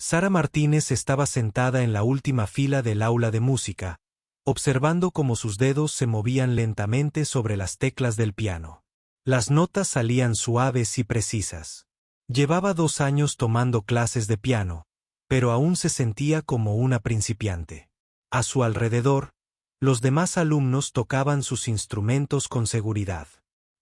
Sara Martínez estaba sentada en la última fila del aula de música, observando cómo sus dedos se movían lentamente sobre las teclas del piano. Las notas salían suaves y precisas. Llevaba 2 años tomando clases de piano, pero aún se sentía como una principiante. A su alrededor, los demás alumnos tocaban sus instrumentos con seguridad.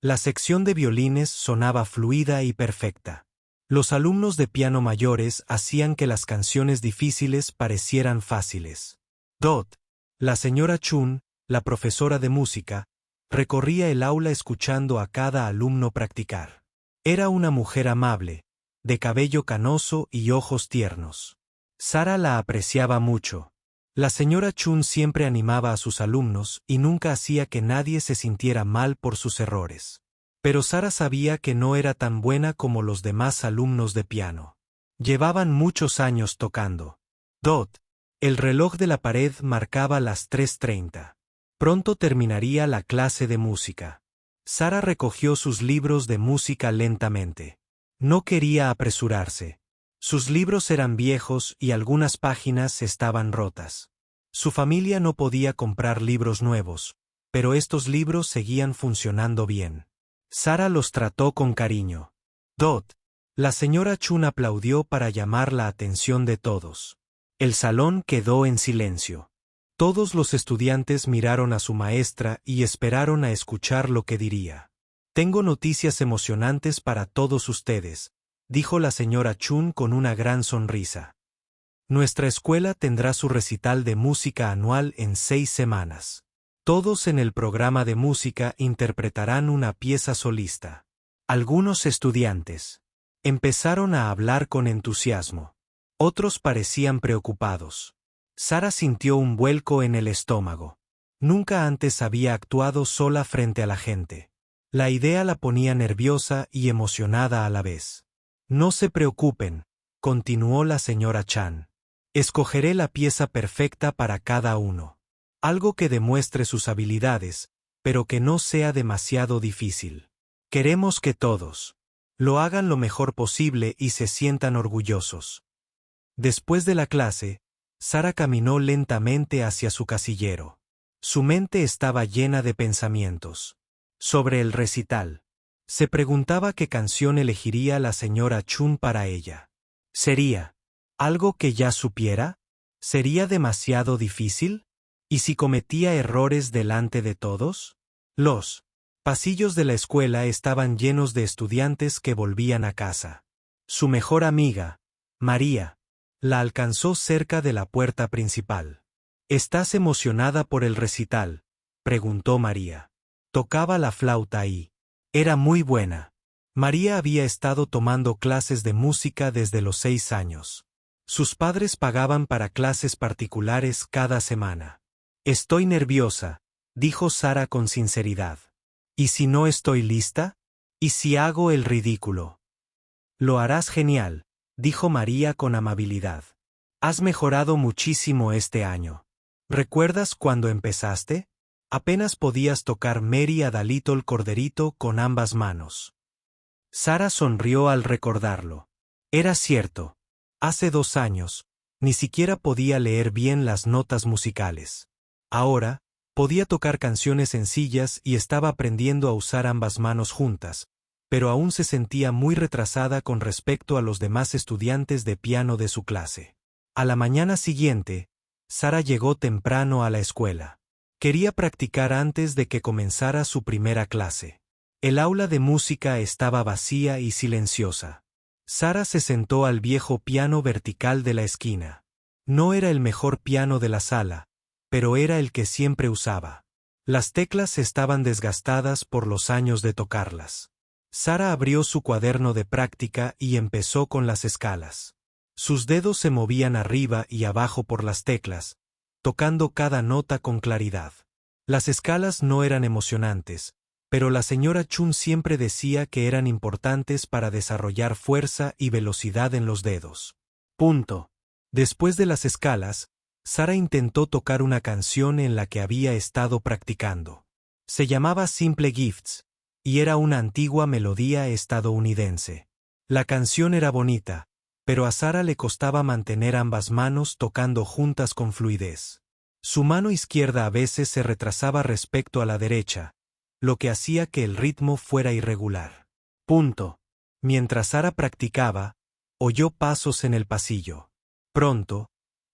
La sección de violines sonaba fluida y perfecta. Los alumnos de piano mayores hacían que las canciones difíciles parecieran fáciles. Dot, la señora Chun, la profesora de música, recorría el aula escuchando a cada alumno practicar. Era una mujer amable, de cabello canoso y ojos tiernos. Sara la apreciaba mucho. La señora Chun siempre animaba a sus alumnos y nunca hacía que nadie se sintiera mal por sus errores. Pero Sara sabía que no era tan buena como los demás alumnos de piano. Llevaban muchos años tocando. Dot, el reloj de la pared marcaba las 3:30. Pronto terminaría la clase de música. Sara recogió sus libros de música lentamente. No quería apresurarse. Sus libros eran viejos y algunas páginas estaban rotas. Su familia no podía comprar libros nuevos, pero estos libros seguían funcionando bien. Sara los trató con cariño. Dot, la señora Chun aplaudió para llamar la atención de todos. El salón quedó en silencio. Todos los estudiantes miraron a su maestra y esperaron a escuchar lo que diría. «Tengo noticias emocionantes para todos ustedes», dijo la señora Chun con una gran sonrisa. «Nuestra escuela tendrá su recital de música anual en 6 semanas. Todos en el programa de música interpretarán una pieza solista». Algunos estudiantes empezaron a hablar con entusiasmo. Otros parecían preocupados. Sara sintió un vuelco en el estómago. Nunca antes había actuado sola frente a la gente. La idea la ponía nerviosa y emocionada a la vez. «No se preocupen», continuó la señora Chan. «Escogeré la pieza perfecta para cada uno. Algo que demuestre sus habilidades, pero que no sea demasiado difícil. Queremos que todos lo hagan lo mejor posible y se sientan orgullosos». Después de la clase, Sara caminó lentamente hacia su casillero. Su mente estaba llena de pensamientos. Sobre el recital. Se preguntaba qué canción elegiría la señora Chun para ella. ¿Sería algo que ya supiera? ¿Sería demasiado difícil? ¿Y si cometía errores delante de todos? Los pasillos de la escuela estaban llenos de estudiantes que volvían a casa. Su mejor amiga, María, la alcanzó cerca de la puerta principal. «¿Estás emocionada por el recital?», preguntó María. Tocaba la flauta y era muy buena. María había estado tomando clases de música desde los 6 años. Sus padres pagaban para clases particulares cada semana. «Estoy nerviosa», dijo Sara con sinceridad. «¿Y si no estoy lista? ¿Y si hago el ridículo?». «Lo harás genial», dijo María con amabilidad. «Has mejorado muchísimo este año. ¿Recuerdas cuando empezaste? Apenas podías tocar Mary a the Little Corderito con ambas manos». Sara sonrió al recordarlo. Era cierto. Hace 2 años, ni siquiera podía leer bien las notas musicales. Ahora, podía tocar canciones sencillas y estaba aprendiendo a usar ambas manos juntas, pero aún se sentía muy retrasada con respecto a los demás estudiantes de piano de su clase. A la mañana siguiente, Sara llegó temprano a la escuela. Quería practicar antes de que comenzara su primera clase. El aula de música estaba vacía y silenciosa. Sara se sentó al viejo piano vertical de la esquina. No era el mejor piano de la sala, pero era el que siempre usaba. Las teclas estaban desgastadas por los años de tocarlas. Sara abrió su cuaderno de práctica y empezó con las escalas. Sus dedos se movían arriba y abajo por las teclas, tocando cada nota con claridad. Las escalas no eran emocionantes, pero la señora Chun siempre decía que eran importantes para desarrollar fuerza y velocidad en los dedos. Después de las escalas, Sara intentó tocar una canción en la que había estado practicando. Se llamaba Simple Gifts, y era una antigua melodía estadounidense. La canción era bonita, pero a Sara le costaba mantener ambas manos tocando juntas con fluidez. Su mano izquierda a veces se retrasaba respecto a la derecha, lo que hacía que el ritmo fuera irregular. Mientras Sara practicaba, oyó pasos en el pasillo. Pronto,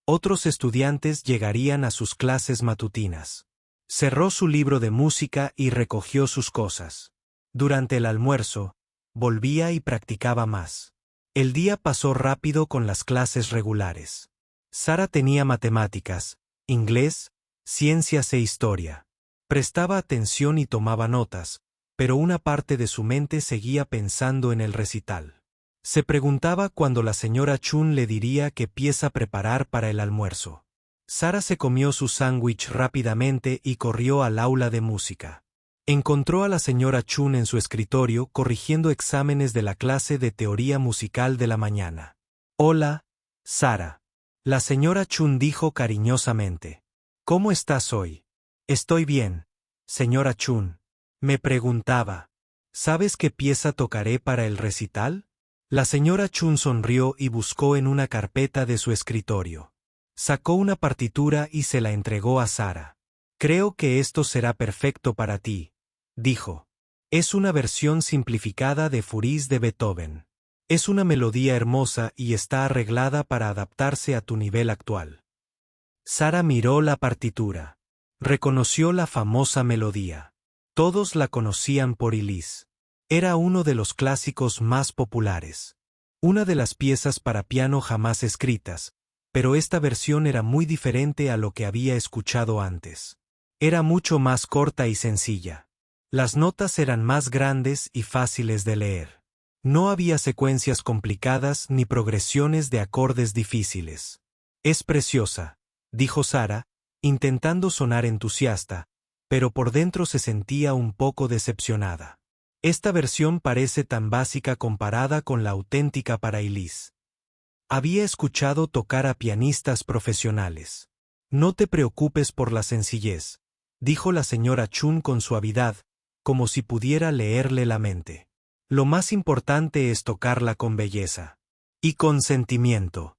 otros estudiantes llegarían a sus clases matutinas. Cerró su libro de música y recogió sus cosas. Durante el almuerzo, volvía y practicaba más. El día pasó rápido con las clases regulares. Sara tenía matemáticas, inglés, ciencias e historia. Prestaba atención y tomaba notas, pero una parte de su mente seguía pensando en el recital. Se preguntaba cuándo la señora Chun le diría qué pieza preparar para el almuerzo. Sara se comió su sándwich rápidamente y corrió al aula de música. Encontró a la señora Chun en su escritorio corrigiendo exámenes de la clase de teoría musical de la mañana. «Hola, Sara». La señora Chun dijo cariñosamente. «¿Cómo estás hoy?» «Estoy bien, señora Chun». Me preguntaba, ¿sabes qué pieza tocaré para el recital? La señora Chun sonrió y buscó en una carpeta de su escritorio. Sacó una partitura y se la entregó a Sara. «Creo que esto será perfecto para ti», dijo. «Es una versión simplificada de Furiz de Beethoven. Es una melodía hermosa y está arreglada para adaptarse a tu nivel actual». Sara miró la partitura. Reconoció la famosa melodía. Todos la conocían por Elise. Era uno de los clásicos más populares. Una de las piezas para piano jamás escritas, pero esta versión era muy diferente a lo que había escuchado antes. Era mucho más corta y sencilla. Las notas eran más grandes y fáciles de leer. No había secuencias complicadas ni progresiones de acordes difíciles. «Es preciosa», dijo Sara, intentando sonar entusiasta, pero por dentro se sentía un poco decepcionada. «Esta versión parece tan básica comparada con la auténtica para Elise. Había escuchado tocar a pianistas profesionales». «No te preocupes por la sencillez», dijo la señora Chun con suavidad, como si pudiera leerle la mente. «Lo más importante es tocarla con belleza. Y con sentimiento.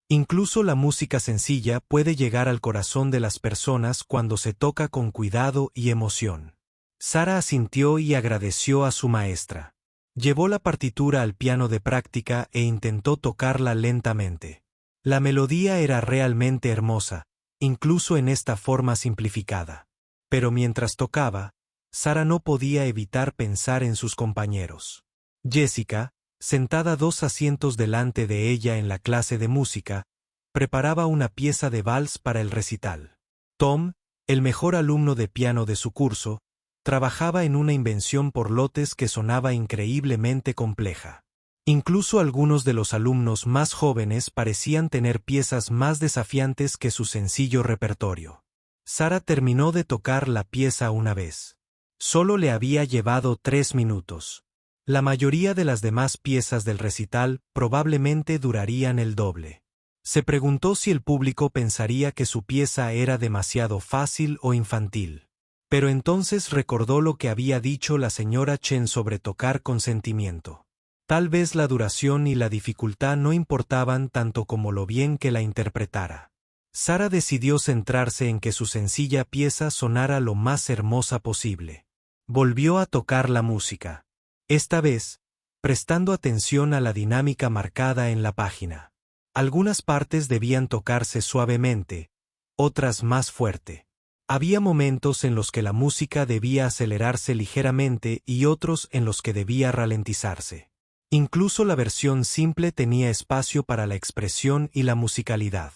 Incluso la música sencilla puede llegar al corazón de las personas cuando se toca con cuidado y emoción». Sara asintió y agradeció a su maestra. Llevó la partitura al piano de práctica e intentó tocarla lentamente. La melodía era realmente hermosa, incluso en esta forma simplificada. Pero mientras tocaba, Sara no podía evitar pensar en sus compañeros. Jessica, sentada 2 asientos delante de ella en la clase de música, preparaba una pieza de vals para el recital. Tom, el mejor alumno de piano de su curso, trabajaba en una invención por lotes que sonaba increíblemente compleja. Incluso algunos de los alumnos más jóvenes parecían tener piezas más desafiantes que su sencillo repertorio. Sara terminó de tocar la pieza una vez. Solo le había llevado 3 minutos. La mayoría de las demás piezas del recital probablemente durarían el doble. Se preguntó si el público pensaría que su pieza era demasiado fácil o infantil. Pero entonces recordó lo que había dicho la señora Chen sobre tocar con sentimiento. Tal vez la duración y la dificultad no importaban tanto como lo bien que la interpretara. Sara decidió centrarse en que su sencilla pieza sonara lo más hermosa posible. Volvió a tocar la música. Esta vez, prestando atención a la dinámica marcada en la página. Algunas partes debían tocarse suavemente, otras más fuerte. Había momentos en los que la música debía acelerarse ligeramente y otros en los que debía ralentizarse. Incluso la versión simple tenía espacio para la expresión y la musicalidad.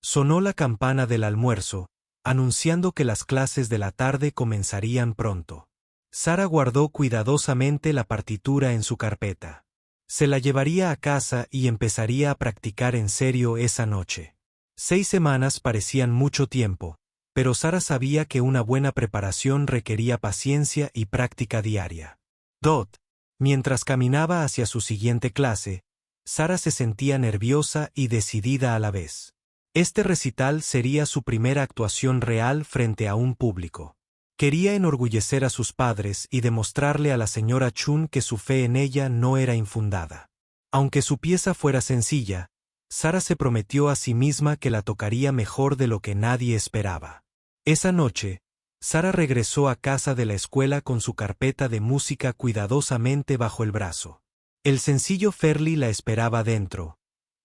Sonó la campana del almuerzo, anunciando que las clases de la tarde comenzarían pronto. Sara guardó cuidadosamente la partitura en su carpeta. Se la llevaría a casa y empezaría a practicar en serio esa noche. 6 semanas parecían mucho tiempo, pero Sara sabía que una buena preparación requería paciencia y práctica diaria. Mientras caminaba hacia su siguiente clase, Sara se sentía nerviosa y decidida a la vez. Este recital sería su primera actuación real frente a un público. Quería enorgullecer a sus padres y demostrarle a la señora Chun que su fe en ella no era infundada. Aunque su pieza fuera sencilla, Sara se prometió a sí misma que la tocaría mejor de lo que nadie esperaba. Esa noche, Sara regresó a casa de la escuela con su carpeta de música cuidadosamente bajo el brazo. El sencillo Ferli la esperaba dentro,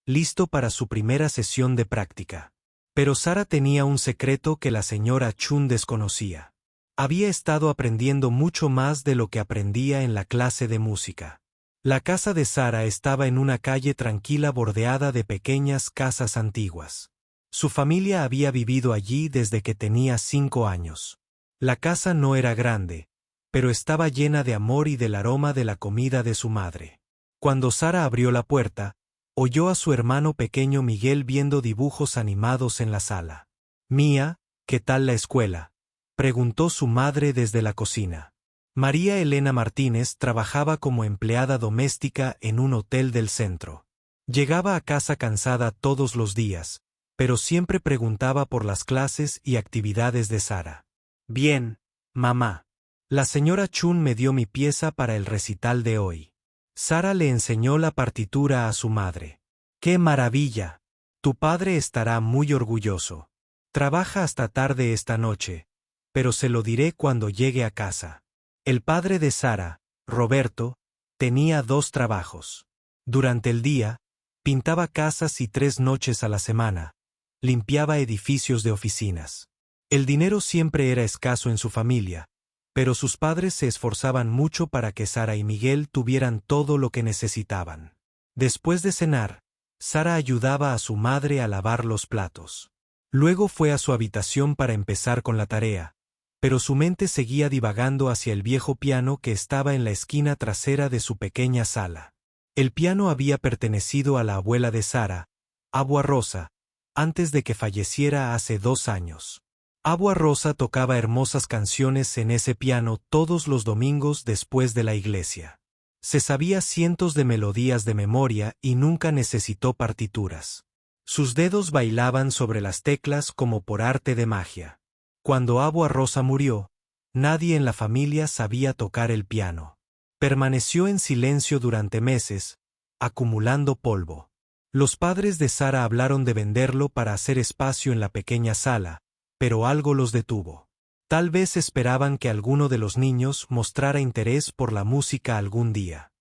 listo para su primera sesión de práctica. Pero Sara tenía un secreto que la señora Chun desconocía. Había estado aprendiendo mucho más de lo que aprendía en la clase de música. La casa de Sara estaba en una calle tranquila bordeada de pequeñas casas antiguas. Su familia había vivido allí desde que tenía 5 años. La casa no era grande, pero estaba llena de amor y del aroma de la comida de su madre. Cuando Sara abrió la puerta, oyó a su hermano pequeño Miguel viendo dibujos animados en la sala. «Mía, ¿qué tal la escuela?», preguntó su madre desde la cocina. María Elena Martínez trabajaba como empleada doméstica en un hotel del centro. Llegaba a casa cansada todos los días, pero siempre preguntaba por las clases y actividades de Sara. «Bien, mamá. La señora Chun me dio mi pieza para el recital de hoy». Sara le enseñó la partitura a su madre. «¡Qué maravilla! Tu padre estará muy orgulloso. Trabaja hasta tarde esta noche, pero se lo diré cuando llegue a casa». El padre de Sara, Roberto, tenía 2 trabajos. Durante el día, pintaba casas y 3 noches a la semana, limpiaba edificios de oficinas. El dinero siempre era escaso en su familia, pero sus padres se esforzaban mucho para que Sara y Miguel tuvieran todo lo que necesitaban. Después de cenar, Sara ayudaba a su madre a lavar los platos. Luego fue a su habitación para empezar con la tarea, pero su mente seguía divagando hacia el viejo piano que estaba en la esquina trasera de su pequeña sala. El piano había pertenecido a la abuela de Sara, Abua Rosa, antes de que falleciera hace 2 años. Abua Rosa tocaba hermosas canciones en ese piano todos los domingos después de la iglesia. Se sabía cientos de melodías de memoria y nunca necesitó partituras. Sus dedos bailaban sobre las teclas como por arte de magia. Cuando Abua Rosa murió, nadie en la familia sabía tocar el piano. Permaneció en silencio durante meses, acumulando polvo. Los padres de Sara hablaron de venderlo para hacer espacio en la pequeña sala, pero algo los detuvo. Tal vez esperaban que alguno de los niños mostrara interés por la música algún día.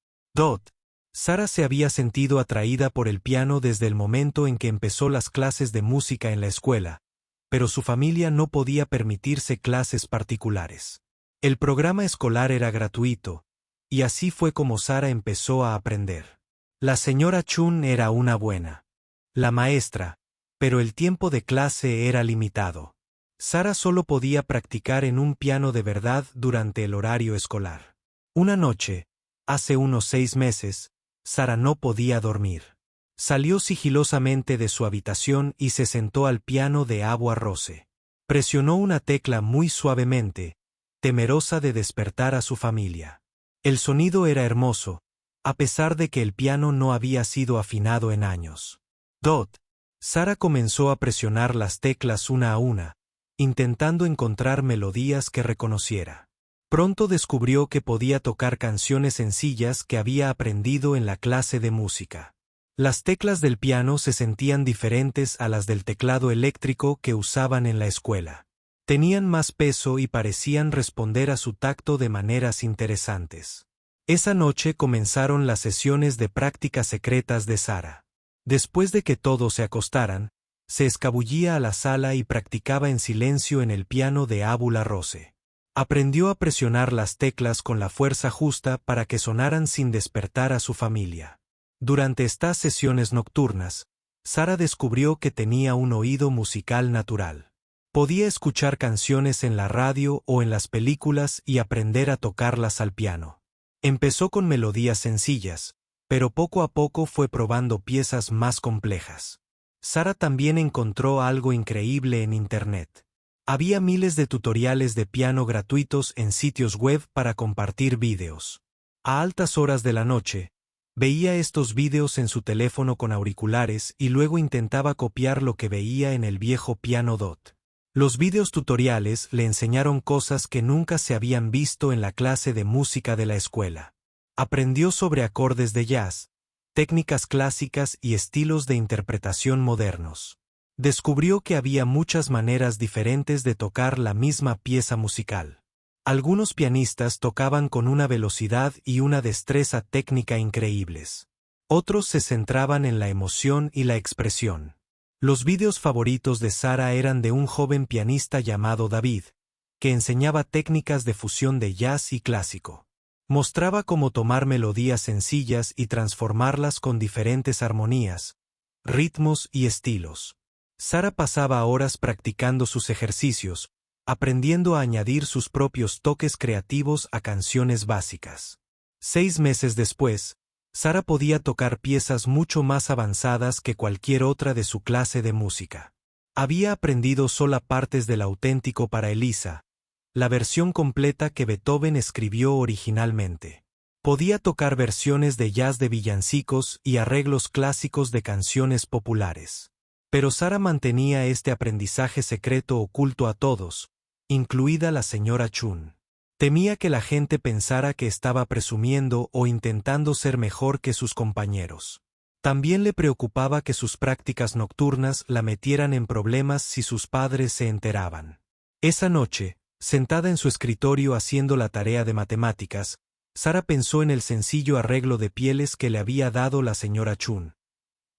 Sara se había sentido atraída por el piano desde el momento en que empezó las clases de música en la escuela, pero su familia no podía permitirse clases particulares. El programa escolar era gratuito, y así fue como Sara empezó a aprender. La señora Chun era una buena la maestra, pero el tiempo de clase era limitado. Sara solo podía practicar en un piano de verdad durante el horario escolar. Una noche, hace unos 6 meses, Sara no podía dormir. Salió sigilosamente de su habitación y se sentó al piano de Abua Rose. Presionó una tecla muy suavemente, temerosa de despertar a su familia. El sonido era hermoso, a pesar de que el piano no había sido afinado en años. Sara comenzó a presionar las teclas una a una, intentando encontrar melodías que reconociera. Pronto descubrió que podía tocar canciones sencillas que había aprendido en la clase de música. Las teclas del piano se sentían diferentes a las del teclado eléctrico que usaban en la escuela. Tenían más peso y parecían responder a su tacto de maneras interesantes. Esa noche comenzaron las sesiones de práctica secretas de Sara. Después de que todos se acostaran, se escabullía a la sala y practicaba en silencio en el piano de Abua Rose. Aprendió a presionar las teclas con la fuerza justa para que sonaran sin despertar a su familia. Durante estas sesiones nocturnas, Sara descubrió que tenía un oído musical natural. Podía escuchar canciones en la radio o en las películas y aprender a tocarlas al piano. Empezó con melodías sencillas, pero poco a poco fue probando piezas más complejas. Sara también encontró algo increíble en Internet. Había miles de tutoriales de piano gratuitos en sitios web para compartir vídeos. A altas horas de la noche, veía estos vídeos en su teléfono con auriculares y luego intentaba copiar lo que veía en el viejo piano DOT. Los vídeos tutoriales le enseñaron cosas que nunca se habían visto en la clase de música de la escuela. Aprendió sobre acordes de jazz, técnicas clásicas y estilos de interpretación modernos. Descubrió que había muchas maneras diferentes de tocar la misma pieza musical. Algunos pianistas tocaban con una velocidad y una destreza técnica increíbles. Otros se centraban en la emoción y la expresión. Los vídeos favoritos de Sara eran de un joven pianista llamado David, que enseñaba técnicas de fusión de jazz y clásico. Mostraba cómo tomar melodías sencillas y transformarlas con diferentes armonías, ritmos y estilos. Sara pasaba horas practicando sus ejercicios, aprendiendo a añadir sus propios toques creativos a canciones básicas. 6 meses después, Sara podía tocar piezas mucho más avanzadas que cualquier otra de su clase de música. Había aprendido sola partes del auténtico para Elisa, la versión completa que Beethoven escribió originalmente. Podía tocar versiones de jazz de villancicos y arreglos clásicos de canciones populares. Pero Sara mantenía este aprendizaje secreto oculto a todos, incluida la señora Chun. Temía que la gente pensara que estaba presumiendo o intentando ser mejor que sus compañeros. También le preocupaba que sus prácticas nocturnas la metieran en problemas si sus padres se enteraban. Esa noche, sentada en su escritorio haciendo la tarea de matemáticas, Sara pensó en el sencillo arreglo de pieles que le había dado la señora Chun.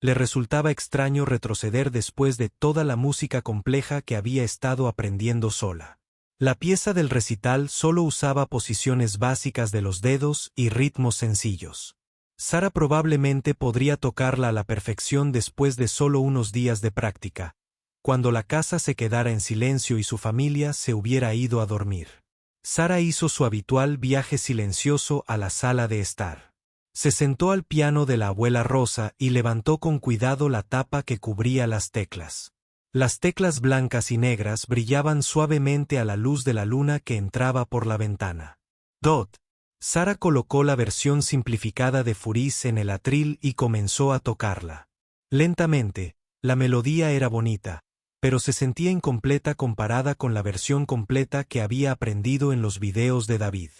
Le resultaba extraño retroceder después de toda la música compleja que había estado aprendiendo sola. La pieza del recital solo usaba posiciones básicas de los dedos y ritmos sencillos. Sara probablemente podría tocarla a la perfección después de solo unos días de práctica, cuando la casa se quedara en silencio y su familia se hubiera ido a dormir. Sara hizo su habitual viaje silencioso a la sala de estar. Se sentó al piano de la abuela Rosa y levantó con cuidado la tapa que cubría las teclas. Las teclas blancas y negras brillaban suavemente a la luz de la luna que entraba por la ventana. Sara colocó la versión simplificada de Furice en el atril y comenzó a tocarla. Lentamente, la melodía era bonita, pero se sentía incompleta comparada con la versión completa que había aprendido en los videos de David.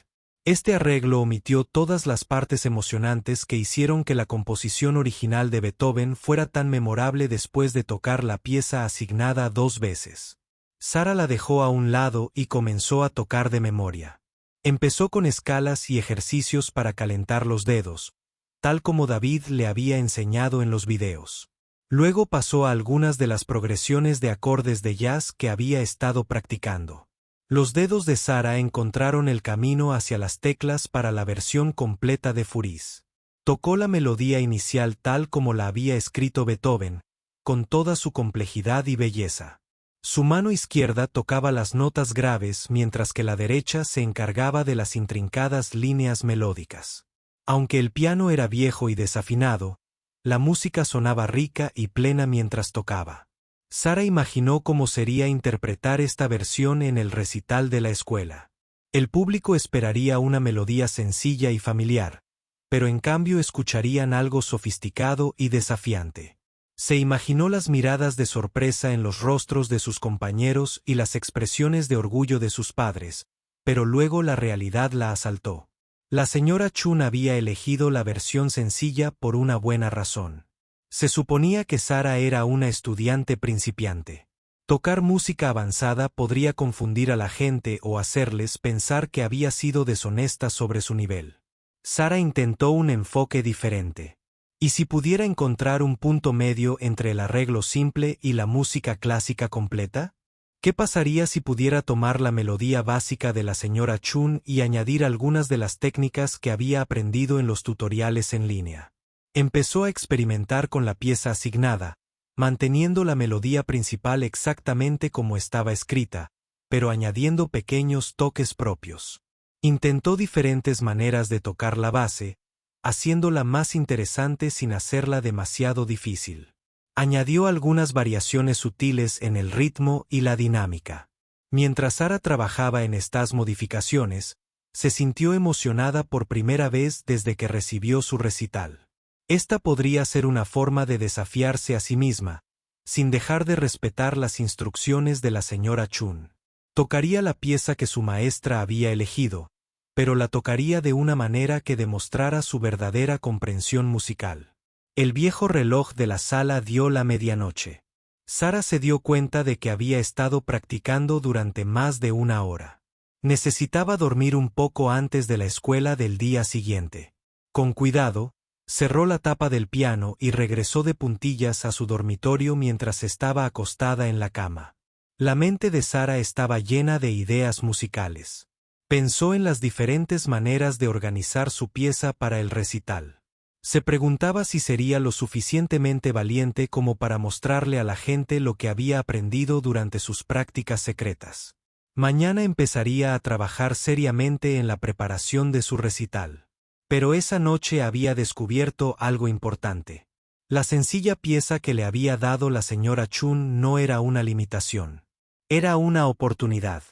Este arreglo omitió todas las partes emocionantes que hicieron que la composición original de Beethoven fuera tan memorable después de tocar la pieza asignada 2 veces. Sara la dejó a un lado y comenzó a tocar de memoria. Empezó con escalas y ejercicios para calentar los dedos, tal como David le había enseñado en los videos. Luego pasó a algunas de las progresiones de acordes de jazz que había estado practicando. Los dedos de Sara encontraron el camino hacia las teclas para la versión completa de Furice. Tocó la melodía inicial tal como la había escrito Beethoven, con toda su complejidad y belleza. Su mano izquierda tocaba las notas graves mientras que la derecha se encargaba de las intrincadas líneas melódicas. Aunque el piano era viejo y desafinado, la música sonaba rica y plena mientras tocaba. Sara imaginó cómo sería interpretar esta versión en el recital de la escuela. El público esperaría una melodía sencilla y familiar, pero en cambio escucharían algo sofisticado y desafiante. Se imaginó las miradas de sorpresa en los rostros de sus compañeros y las expresiones de orgullo de sus padres, pero luego la realidad la asaltó. La señora Chun había elegido la versión sencilla por una buena razón. Se suponía que Sara era una estudiante principiante. Tocar música avanzada podría confundir a la gente o hacerles pensar que había sido deshonesta sobre su nivel. Sara intentó un enfoque diferente. ¿Y si pudiera encontrar un punto medio entre el arreglo simple y la música clásica completa? ¿Qué pasaría si pudiera tomar la melodía básica de la señora Chun y añadir algunas de las técnicas que había aprendido en los tutoriales en línea? Empezó a experimentar con la pieza asignada, manteniendo la melodía principal exactamente como estaba escrita, pero añadiendo pequeños toques propios. Intentó diferentes maneras de tocar la base, haciéndola más interesante sin hacerla demasiado difícil. Añadió algunas variaciones sutiles en el ritmo y la dinámica. Mientras Sara trabajaba en estas modificaciones, se sintió emocionada por primera vez desde que recibió su recital. Esta podría ser una forma de desafiarse a sí misma, sin dejar de respetar las instrucciones de la señora Chun. Tocaría la pieza que su maestra había elegido, pero la tocaría de una manera que demostrara su verdadera comprensión musical. El viejo reloj de la sala dio la medianoche. Sara se dio cuenta de que había estado practicando durante más de una hora. Necesitaba dormir un poco antes de la escuela del día siguiente. Con cuidado, cerró la tapa del piano y regresó de puntillas a su dormitorio mientras estaba acostada en la cama. La mente de Sara estaba llena de ideas musicales. Pensó en las diferentes maneras de organizar su pieza para el recital. Se preguntaba si sería lo suficientemente valiente como para mostrarle a la gente lo que había aprendido durante sus prácticas secretas. Mañana empezaría a trabajar seriamente en la preparación de su recital. Pero esa noche había descubierto algo importante. La sencilla pieza que le había dado la señora Chun no era una limitación. Era una oportunidad.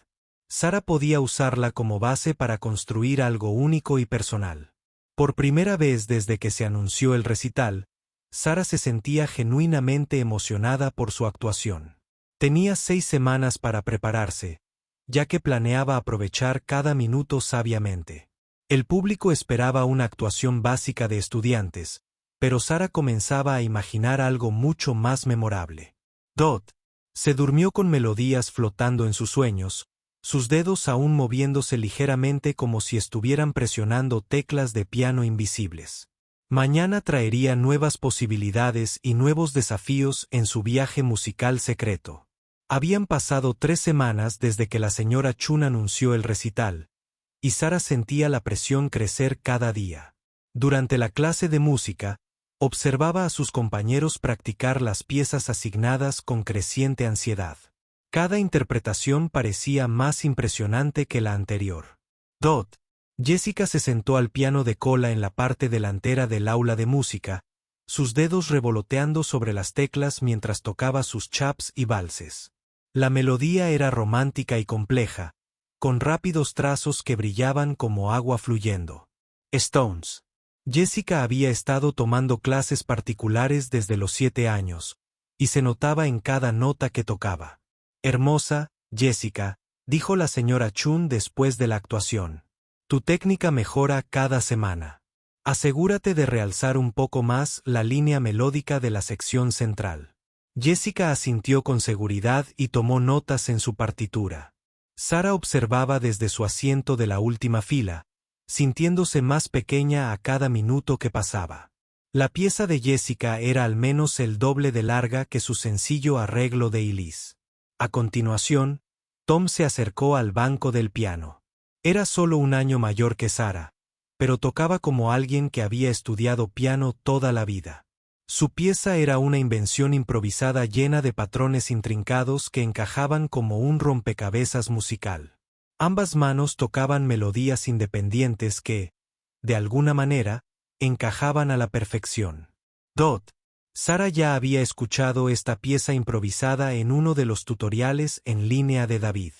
Sara podía usarla como base para construir algo único y personal. Por primera vez desde que se anunció el recital, Sara se sentía genuinamente emocionada por su actuación. Tenía 6 semanas para prepararse, ya que planeaba aprovechar cada minuto sabiamente. El público esperaba una actuación básica de estudiantes, pero Sara comenzaba a imaginar algo mucho más memorable. Dot se durmió con melodías flotando en sus sueños, sus dedos aún moviéndose ligeramente como si estuvieran presionando teclas de piano invisibles. Mañana traería nuevas posibilidades y nuevos desafíos en su viaje musical secreto. Habían pasado 3 semanas desde que la señora Chun anunció el recital, y Sara sentía la presión crecer cada día. Durante la clase de música, observaba a sus compañeros practicar las piezas asignadas con creciente ansiedad. Cada interpretación parecía más impresionante que la anterior. Jessica se sentó al piano de cola en la parte delantera del aula de música, sus dedos revoloteando sobre las teclas mientras tocaba sus chaps y valses. La melodía era romántica y compleja, con rápidos trazos que brillaban como agua fluyendo. Stones. Jessica había estado tomando clases particulares desde los 7 años, y se notaba en cada nota que tocaba. Hermosa, Jessica, dijo la señora Chun después de la actuación. Tu técnica mejora cada semana. Asegúrate de realzar un poco más la línea melódica de la sección central. Jessica asintió con seguridad y tomó notas en su partitura. Sara observaba desde su asiento de la última fila, sintiéndose más pequeña a cada minuto que pasaba. La pieza de Jessica era al menos el doble de larga que su sencillo arreglo de Elise. A continuación, Tom se acercó al banco del piano. Era solo un año mayor que Sara, pero tocaba como alguien que había estudiado piano toda la vida. Su pieza era una invención improvisada llena de patrones intrincados que encajaban como un rompecabezas musical. Ambas manos tocaban melodías independientes que, de alguna manera, encajaban a la perfección. Sara ya había escuchado esta pieza improvisada en uno de los tutoriales en línea de David.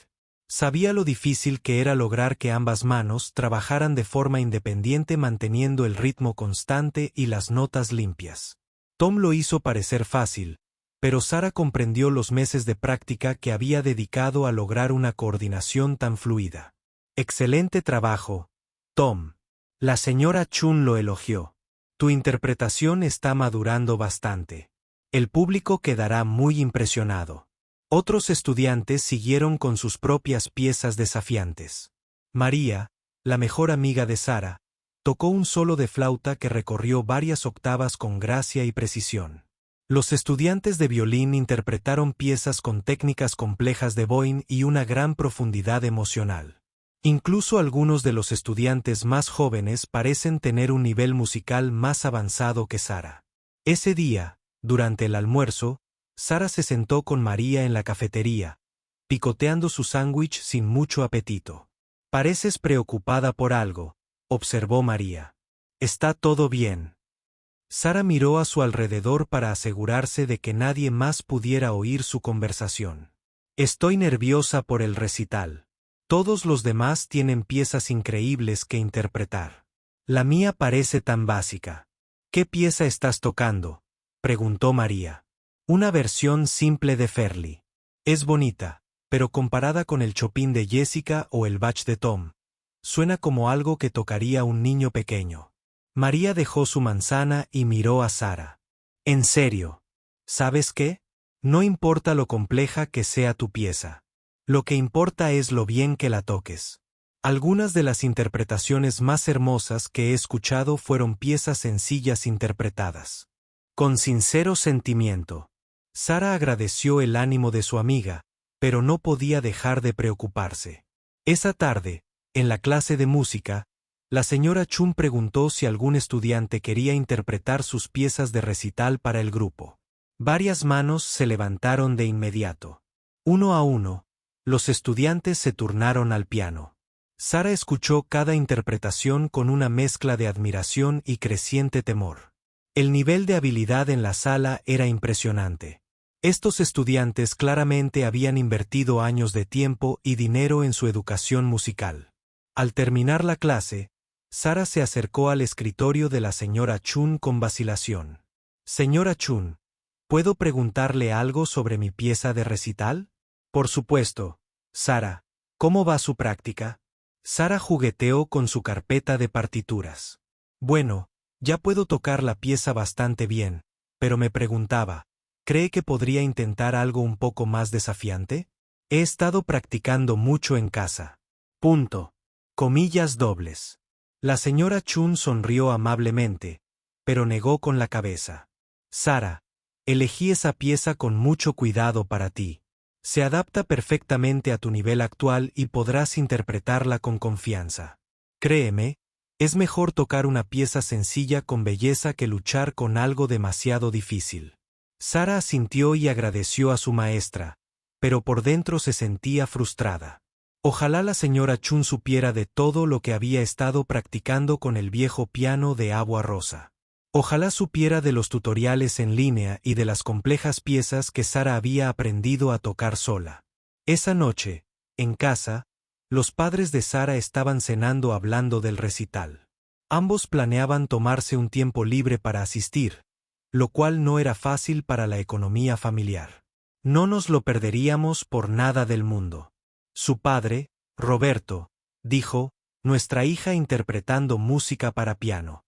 Sabía lo difícil que era lograr que ambas manos trabajaran de forma independiente manteniendo el ritmo constante y las notas limpias. Tom lo hizo parecer fácil, pero Sara comprendió los meses de práctica que había dedicado a lograr una coordinación tan fluida. Excelente trabajo, Tom. La señora Chun lo elogió. Tu interpretación está madurando bastante. El público quedará muy impresionado. Otros estudiantes siguieron con sus propias piezas desafiantes. María, la mejor amiga de Sara, tocó un solo de flauta que recorrió varias octavas con gracia y precisión. Los estudiantes de violín interpretaron piezas con técnicas complejas de Boyne y una gran profundidad emocional. Incluso algunos de los estudiantes más jóvenes parecen tener un nivel musical más avanzado que Sara. Ese día, durante el almuerzo, Sara se sentó con María en la cafetería, picoteando su sándwich sin mucho apetito. Pareces preocupada por algo, observó María. ¿Está todo bien? Sara miró a su alrededor para asegurarse de que nadie más pudiera oír su conversación. Estoy nerviosa por el recital. Todos los demás tienen piezas increíbles que interpretar. La mía parece tan básica. ¿Qué pieza estás tocando?, preguntó María. Una versión simple de Ferli. Es bonita, pero comparada con el Chopin de Jessica o el Bach de Tom, suena como algo que tocaría un niño pequeño. María dejó su manzana y miró a Sara. En serio. ¿Sabes qué? No importa lo compleja que sea tu pieza. Lo que importa es lo bien que la toques. Algunas de las interpretaciones más hermosas que he escuchado fueron piezas sencillas interpretadas con sincero sentimiento. Sara agradeció el ánimo de su amiga, pero no podía dejar de preocuparse. Esa tarde, en la clase de música, la señora Chun preguntó si algún estudiante quería interpretar sus piezas de recital para el grupo. Varias manos se levantaron de inmediato. Uno a uno, los estudiantes se turnaron al piano. Sara escuchó cada interpretación con una mezcla de admiración y creciente temor. El nivel de habilidad en la sala era impresionante. Estos estudiantes claramente habían invertido años de tiempo y dinero en su educación musical. Al terminar la clase, Sara se acercó al escritorio de la señora Chun con vacilación. Señora Chun, ¿puedo preguntarle algo sobre mi pieza de recital? Por supuesto. Sara, ¿cómo va su práctica? Sara jugueteó con su carpeta de partituras. Bueno, ya puedo tocar la pieza bastante bien, pero me preguntaba, ¿cree que podría intentar algo un poco más desafiante? He estado practicando mucho en casa. Punto. Comillas dobles. La señora Chun sonrió amablemente, pero negó con la cabeza. Sara, elegí esa pieza con mucho cuidado para ti. Se adapta perfectamente a tu nivel actual y podrás interpretarla con confianza. Créeme, es mejor tocar una pieza sencilla con belleza que luchar con algo demasiado difícil. Sara asintió y agradeció a su maestra, pero por dentro se sentía frustrada. Ojalá la señora Chun supiera de todo lo que había estado practicando con el viejo piano de agua rosa. Ojalá supiera de los tutoriales en línea y de las complejas piezas que Sara había aprendido a tocar sola. Esa noche, en casa, los padres de Sara estaban cenando hablando del recital. Ambos planeaban tomarse un tiempo libre para asistir, lo cual no era fácil para la economía familiar. No nos lo perderíamos por nada del mundo. Su padre, Roberto, dijo, nuestra hija interpretando música para piano.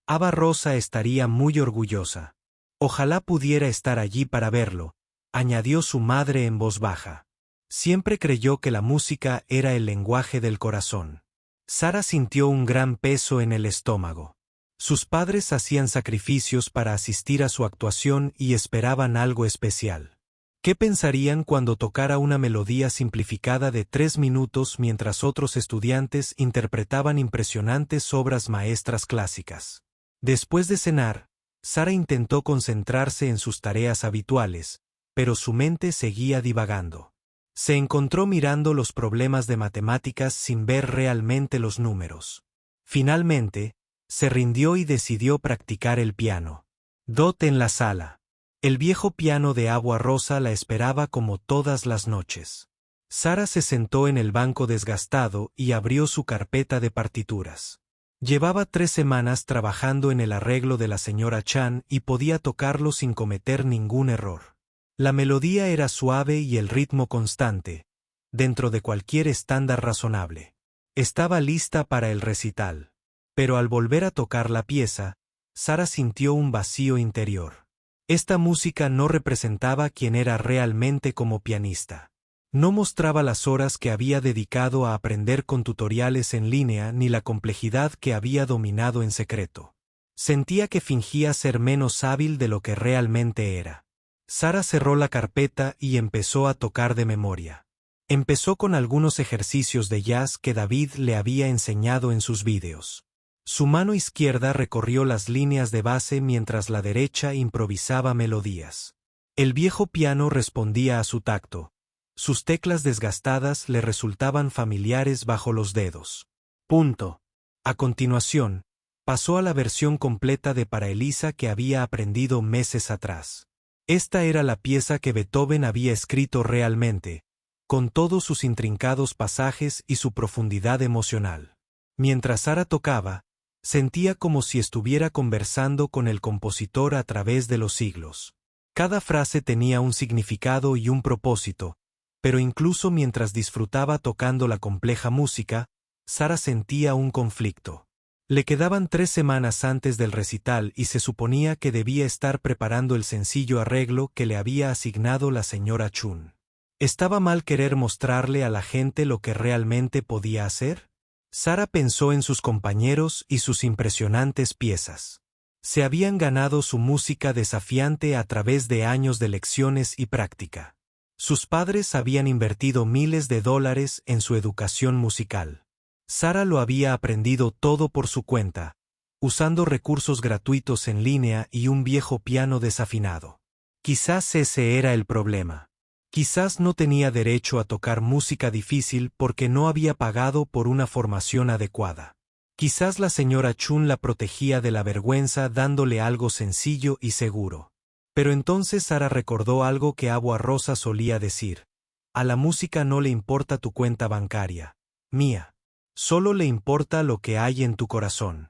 Ava Rosa estaría muy orgullosa. Ojalá pudiera estar allí para verlo, añadió su madre en voz baja. Siempre creyó que la música era el lenguaje del corazón. Sara sintió un gran peso en el estómago. Sus padres hacían sacrificios para asistir a su actuación y esperaban algo especial. ¿Qué pensarían cuando tocara una melodía simplificada de 3 minutos mientras otros estudiantes interpretaban impresionantes obras maestras clásicas? Después de cenar, Sara intentó concentrarse en sus tareas habituales, pero su mente seguía divagando. Se encontró mirando los problemas de matemáticas sin ver realmente los números. Finalmente, se rindió y decidió practicar el piano. Dot en la sala. El viejo piano de agua rosa la esperaba como todas las noches. Sara se sentó en el banco desgastado y abrió su carpeta de partituras. Llevaba 3 semanas trabajando en el arreglo de la señora Chan y podía tocarlo sin cometer ningún error. La melodía era suave y el ritmo constante, dentro de cualquier estándar razonable. Estaba lista para el recital. Pero al volver a tocar la pieza, Sara sintió un vacío interior. Esta música no representaba quién era realmente como pianista. No mostraba las horas que había dedicado a aprender con tutoriales en línea ni la complejidad que había dominado en secreto. Sentía que fingía ser menos hábil de lo que realmente era. Sara cerró la carpeta y empezó a tocar de memoria. Empezó con algunos ejercicios de jazz que David le había enseñado en sus vídeos. Su mano izquierda recorrió las líneas de base mientras la derecha improvisaba melodías. El viejo piano respondía a su tacto. Sus teclas desgastadas le resultaban familiares bajo los dedos. Punto. A continuación, pasó a la versión completa de Para Elisa que había aprendido meses atrás. Esta era la pieza que Beethoven había escrito realmente, con todos sus intrincados pasajes y su profundidad emocional. Mientras Sara tocaba, sentía como si estuviera conversando con el compositor a través de los siglos. Cada frase tenía un significado y un propósito, pero incluso mientras disfrutaba tocando la compleja música, Sara sentía un conflicto. Le quedaban 3 semanas antes del recital y se suponía que debía estar preparando el sencillo arreglo que le había asignado la señora Chun. ¿Estaba mal querer mostrarle a la gente lo que realmente podía hacer? Sara pensó en sus compañeros y sus impresionantes piezas. Se habían ganado su música desafiante a través de años de lecciones y práctica. Sus padres habían invertido miles de dólares en su educación musical. Sara lo había aprendido todo por su cuenta, usando recursos gratuitos en línea y un viejo piano desafinado. Quizás ese era el problema. Quizás no tenía derecho a tocar música difícil porque no había pagado por una formación adecuada. Quizás la señora Chun la protegía de la vergüenza dándole algo sencillo y seguro. Pero entonces Sara recordó algo que Agua Rosa solía decir: a la música no le importa tu cuenta bancaria, mía. Solo le importa lo que hay en tu corazón.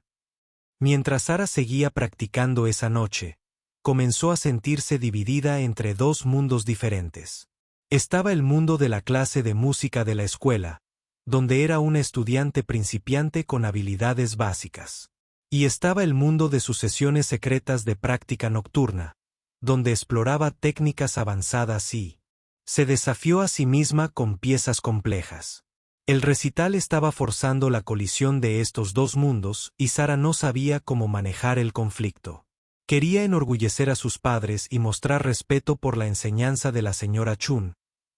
Mientras Sara seguía practicando esa noche, comenzó a sentirse dividida entre dos mundos diferentes. Estaba el mundo de la clase de música de la escuela, donde era una estudiante principiante con habilidades básicas. Y estaba el mundo de sus sesiones secretas de práctica nocturna, donde exploraba técnicas avanzadas y se desafió a sí misma con piezas complejas. El recital estaba forzando la colisión de estos dos mundos y Sara no sabía cómo manejar el conflicto. Quería enorgullecer a sus padres y mostrar respeto por la enseñanza de la señora Chun,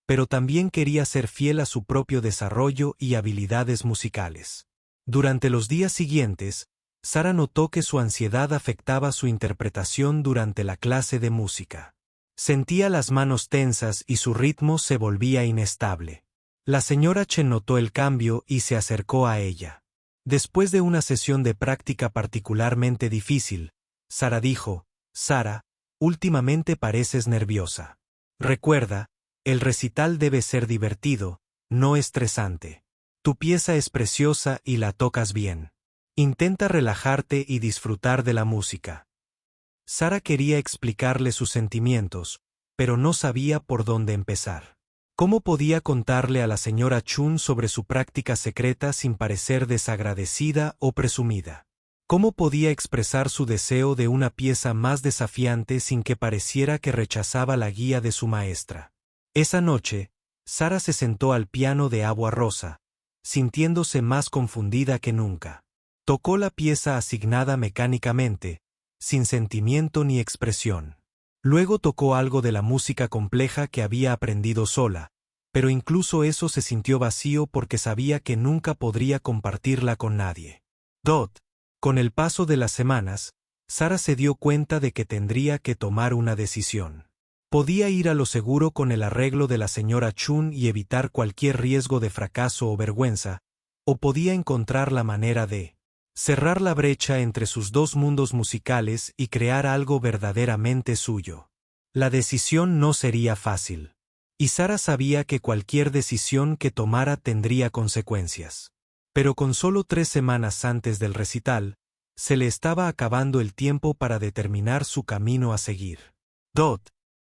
pero también quería ser fiel a su propio desarrollo y habilidades musicales. Durante los días siguientes, Sara notó que su ansiedad afectaba su interpretación durante la clase de música. Sentía las manos tensas y su ritmo se volvía inestable. La señora Chen notó el cambio y se acercó a ella. Después de una sesión de práctica particularmente difícil, Sara dijo: Sara, últimamente pareces nerviosa. Recuerda, el recital debe ser divertido, no estresante. Tu pieza es preciosa y la tocas bien. Intenta relajarte y disfrutar de la música. Sara quería explicarle sus sentimientos, pero no sabía por dónde empezar. ¿Cómo podía contarle a la señora Chun sobre su práctica secreta sin parecer desagradecida o presumida? ¿Cómo podía expresar su deseo de una pieza más desafiante sin que pareciera que rechazaba la guía de su maestra? Esa noche, Sara se sentó al piano de Agua Rosa, sintiéndose más confundida que nunca. Tocó la pieza asignada mecánicamente, sin sentimiento ni expresión. Luego tocó algo de la música compleja que había aprendido sola, pero incluso eso se sintió vacío porque sabía que nunca podría compartirla con nadie. Con el paso de las semanas, Sara se dio cuenta de que tendría que tomar una decisión. Podía ir a lo seguro con el arreglo de la señora Chun y evitar cualquier riesgo de fracaso o vergüenza, o podía encontrar la manera de cerrar la brecha entre sus dos mundos musicales y crear algo verdaderamente suyo. La decisión no sería fácil. Y Sara sabía que cualquier decisión que tomara tendría consecuencias. Pero con solo 3 semanas antes del recital, se le estaba acabando el tiempo para determinar su camino a seguir.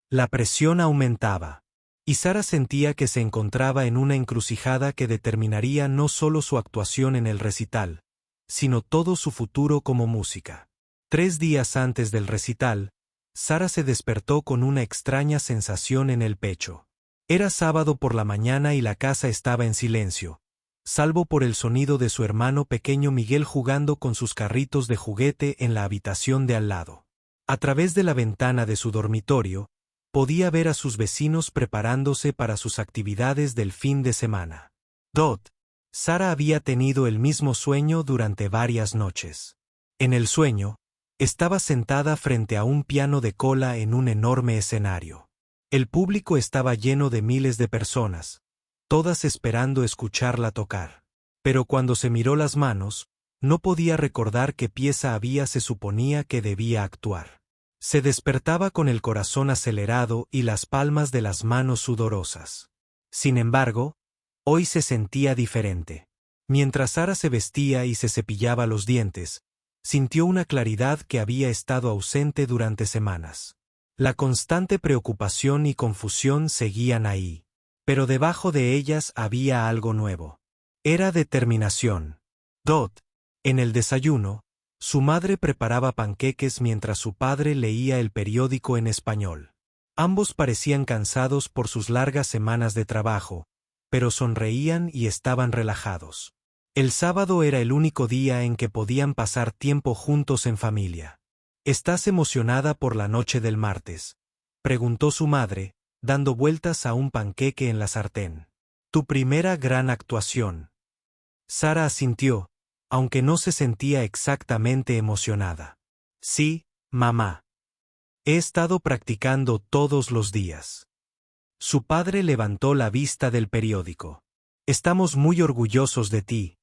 La presión aumentaba. Y Sara sentía que se encontraba en una encrucijada que determinaría no solo su actuación en el recital, sino todo su futuro como música. 3 días antes del recital, Sara se despertó con una extraña sensación en el pecho. Era sábado por la mañana y la casa estaba en silencio, salvo por el sonido de su hermano pequeño Miguel jugando con sus carritos de juguete en la habitación de al lado. A través de la ventana de su dormitorio, podía ver a sus vecinos preparándose para sus actividades del fin de semana. Sara había tenido el mismo sueño durante varias noches. En el sueño, estaba sentada frente a un piano de cola en un enorme escenario. El público estaba lleno de miles de personas, todas esperando escucharla tocar. Pero cuando se miró las manos, no podía recordar qué pieza se suponía que debía actuar. Se despertaba con el corazón acelerado y las palmas de las manos sudorosas. Sin embargo, hoy se sentía diferente. Mientras Sara se vestía y se cepillaba los dientes, sintió una claridad que había estado ausente durante semanas. La constante preocupación y confusión seguían ahí, pero debajo de ellas había algo nuevo. Era determinación. En el desayuno, su madre preparaba panqueques mientras su padre leía el periódico en español. Ambos parecían cansados por sus largas semanas de trabajo, pero sonreían y estaban relajados. El sábado era el único día en que podían pasar tiempo juntos en familia. ¿Estás emocionada por la noche del martes?, preguntó su madre, dando vueltas a un panqueque en la sartén. Tu primera gran actuación. Sara asintió, aunque no se sentía exactamente emocionada. Sí, mamá. He estado practicando todos los días. Su padre levantó la vista del periódico. Estamos muy orgullosos de ti,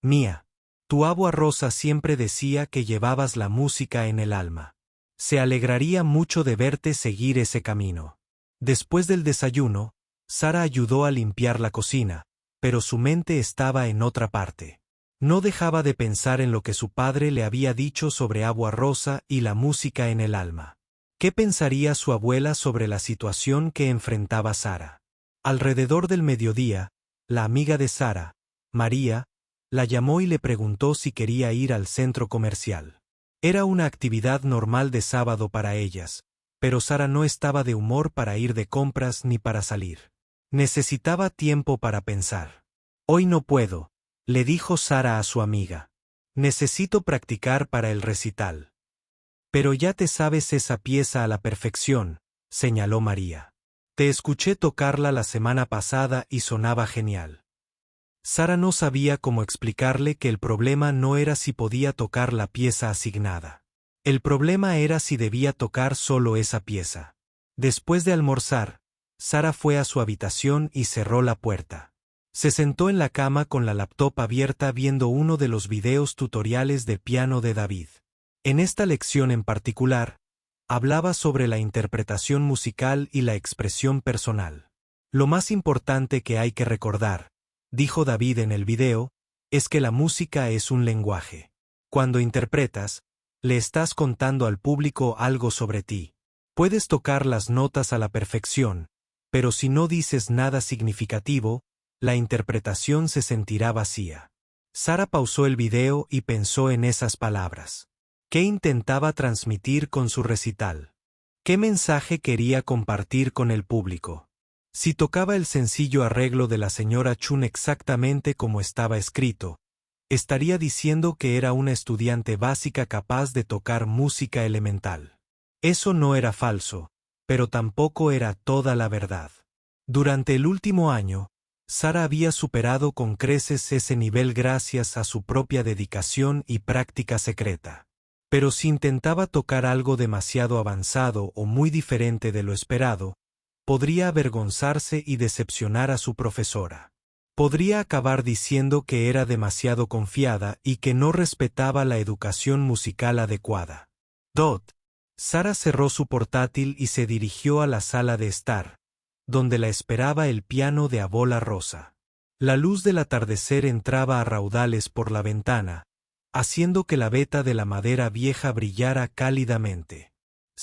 Mía. Tu abuela Rosa siempre decía que llevabas la música en el alma. Se alegraría mucho de verte seguir ese camino. Después del desayuno, Sara ayudó a limpiar la cocina, pero su mente estaba en otra parte. No dejaba de pensar en lo que su padre le había dicho sobre abuela Rosa y la música en el alma. ¿Qué pensaría su abuela sobre la situación que enfrentaba Sara? Alrededor del mediodía, la amiga de Sara, María, la llamó y le preguntó si quería ir al centro comercial. Era una actividad normal de sábado para ellas, pero Sara no estaba de humor para ir de compras ni para salir. Necesitaba tiempo para pensar. Hoy no puedo, le dijo Sara a su amiga. Necesito practicar para el recital. Pero ya te sabes esa pieza a la perfección, señaló María. Te escuché tocarla la semana pasada y sonaba genial. Sara no sabía cómo explicarle que el problema no era si podía tocar la pieza asignada. El problema era si debía tocar solo esa pieza. Después de almorzar, Sara fue a su habitación y cerró la puerta. Se sentó en la cama con la laptop abierta viendo uno de los videos tutoriales de piano de David. En esta lección en particular, hablaba sobre la interpretación musical y la expresión personal. Lo más importante que hay que recordar, dijo David en el video, es que la música es un lenguaje. Cuando interpretas, le estás contando al público algo sobre ti. Puedes tocar las notas a la perfección, pero si no dices nada significativo, la interpretación se sentirá vacía. Sara pausó el video y pensó en esas palabras. ¿Qué intentaba transmitir con su recital? ¿Qué mensaje quería compartir con el público? Si tocaba el sencillo arreglo de la señora Chun exactamente como estaba escrito, estaría diciendo que era una estudiante básica capaz de tocar música elemental. Eso no era falso, pero tampoco era toda la verdad. Durante el último año, Sara había superado con creces ese nivel gracias a su propia dedicación y práctica secreta. Pero si intentaba tocar algo demasiado avanzado o muy diferente de lo esperado, podría avergonzarse y decepcionar a su profesora. Podría acabar diciendo que era demasiado confiada y que no respetaba la educación musical adecuada. Sara cerró su portátil y se dirigió a la sala de estar, donde la esperaba el piano de abuela Rosa. La luz del atardecer entraba a raudales por la ventana, haciendo que la veta de la madera vieja brillara cálidamente.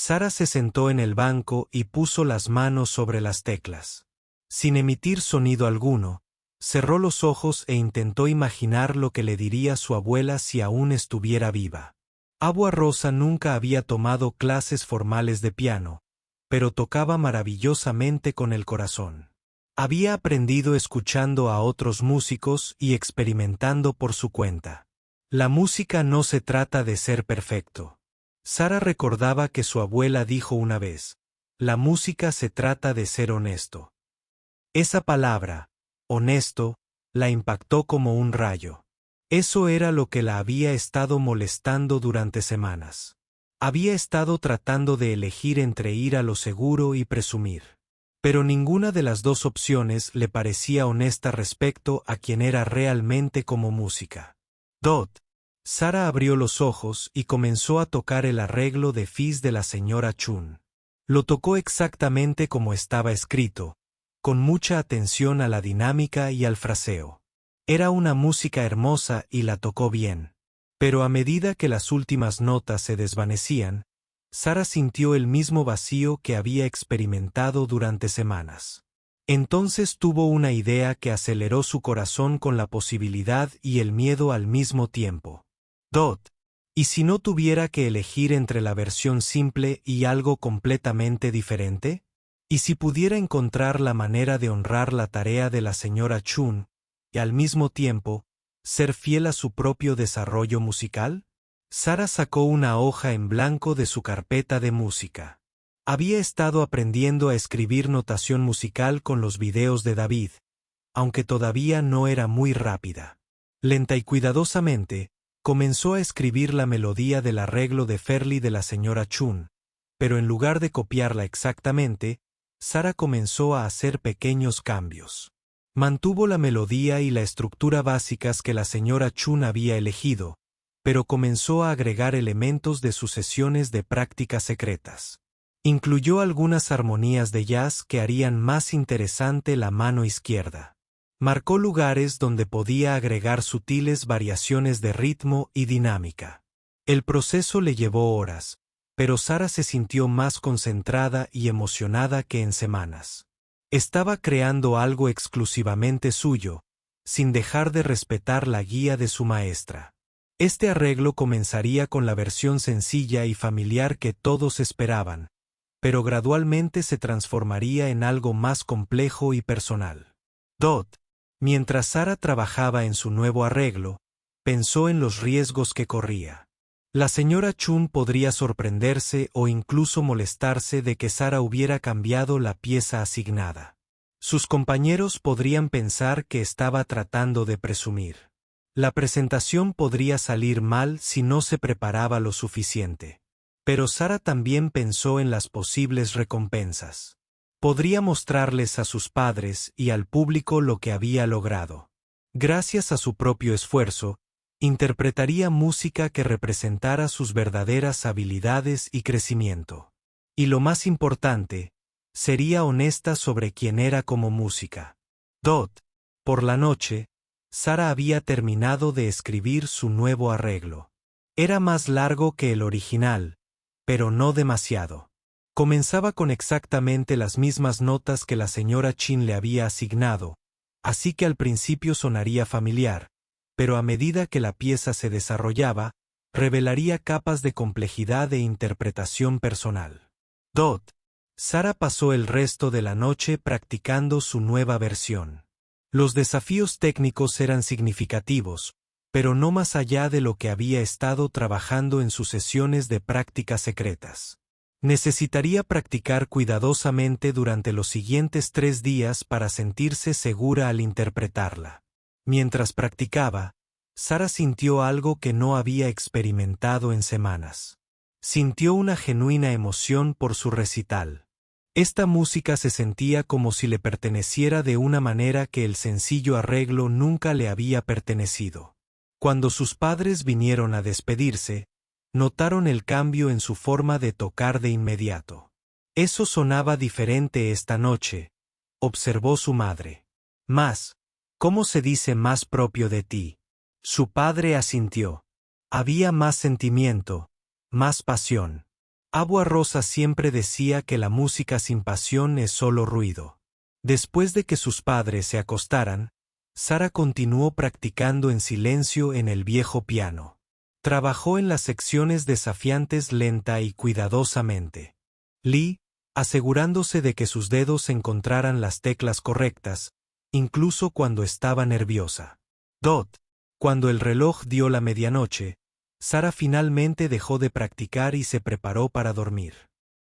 Sara se sentó en el banco y puso las manos sobre las teclas. Sin emitir sonido alguno, cerró los ojos e intentó imaginar lo que le diría su abuela si aún estuviera viva. Abuela Rosa nunca había tomado clases formales de piano, pero tocaba maravillosamente con el corazón. Había aprendido escuchando a otros músicos y experimentando por su cuenta. La música no se trata de ser perfecto. Sara recordaba que su abuela dijo una vez, la música se trata de ser honesto. Esa palabra, honesto, la impactó como un rayo. Eso era lo que la había estado molestando durante semanas. Había estado tratando de elegir entre ir a lo seguro y presumir. Pero ninguna de las dos opciones le parecía honesta respecto a quién era realmente como música. Sara abrió los ojos y comenzó a tocar el arreglo de Fizz de la señora Chun. Lo tocó exactamente como estaba escrito, con mucha atención a la dinámica y al fraseo. Era una música hermosa y la tocó bien. Pero a medida que las últimas notas se desvanecían, Sara sintió el mismo vacío que había experimentado durante semanas. Entonces tuvo una idea que aceleró su corazón con la posibilidad y el miedo al mismo tiempo. Dot. ¿Y si no tuviera que elegir entre la versión simple y algo completamente diferente? ¿Y si pudiera encontrar la manera de honrar la tarea de la señora Chun y al mismo tiempo ser fiel a su propio desarrollo musical? Sara sacó una hoja en blanco de su carpeta de música. Había estado aprendiendo a escribir notación musical con los videos de David, aunque todavía no era muy rápida. Lenta y cuidadosamente, comenzó a escribir la melodía del arreglo de Fairly de la señora Chun, pero en lugar de copiarla exactamente, Sara comenzó a hacer pequeños cambios. Mantuvo la melodía y la estructura básicas que la señora Chun había elegido, pero comenzó a agregar elementos de sus sesiones de prácticas secretas. Incluyó algunas armonías de jazz que harían más interesante la mano izquierda. Marcó lugares donde podía agregar sutiles variaciones de ritmo y dinámica. El proceso le llevó horas, pero Sara se sintió más concentrada y emocionada que en semanas. Estaba creando algo exclusivamente suyo, sin dejar de respetar la guía de su maestra. Este arreglo comenzaría con la versión sencilla y familiar que todos esperaban, pero gradualmente se transformaría en algo más complejo y personal. Dot. Mientras Sara trabajaba en su nuevo arreglo, pensó en los riesgos que corría. La señora Chun podría sorprenderse o incluso molestarse de que Sara hubiera cambiado la pieza asignada. Sus compañeros podrían pensar que estaba tratando de presumir. La presentación podría salir mal si no se preparaba lo suficiente. Pero Sara también pensó en las posibles recompensas. Podría mostrarles a sus padres y al público lo que había logrado. Gracias a su propio esfuerzo, interpretaría música que representara sus verdaderas habilidades y crecimiento. Y lo más importante, sería honesta sobre quién era como música. Dot. Por la noche, Sara había terminado de escribir su nuevo arreglo. Era más largo que el original, pero no demasiado. Comenzaba con exactamente las mismas notas que la señora Chin le había asignado, así que al principio sonaría familiar, pero a medida que la pieza se desarrollaba, revelaría capas de complejidad e interpretación personal. Dot. Sara pasó el resto de la noche practicando su nueva versión. Los desafíos técnicos eran significativos, pero no más allá de lo que había estado trabajando en sus sesiones de prácticas secretas. Necesitaría practicar cuidadosamente durante los siguientes 3 días para sentirse segura al interpretarla. Mientras practicaba, Sara sintió algo que no había experimentado en semanas. Sintió una genuina emoción por su recital. Esta música se sentía como si le perteneciera de una manera que el sencillo arreglo nunca le había pertenecido. Cuando sus padres vinieron a despedirse, notaron el cambio en su forma de tocar de inmediato. Eso sonaba diferente esta noche, observó su madre. Más, ¿cómo se dice más propio de ti? Su padre asintió. Había más sentimiento, más pasión. Agua Rosa siempre decía que la música sin pasión es solo ruido. Después de que sus padres se acostaran, Sara continuó practicando en silencio en el viejo piano. Trabajó en las secciones desafiantes lenta y cuidadosamente. Lee, asegurándose de que sus dedos encontraran las teclas correctas, incluso cuando estaba nerviosa. Dot. Cuando el reloj dio la medianoche, Sara finalmente dejó de practicar y se preparó para dormir.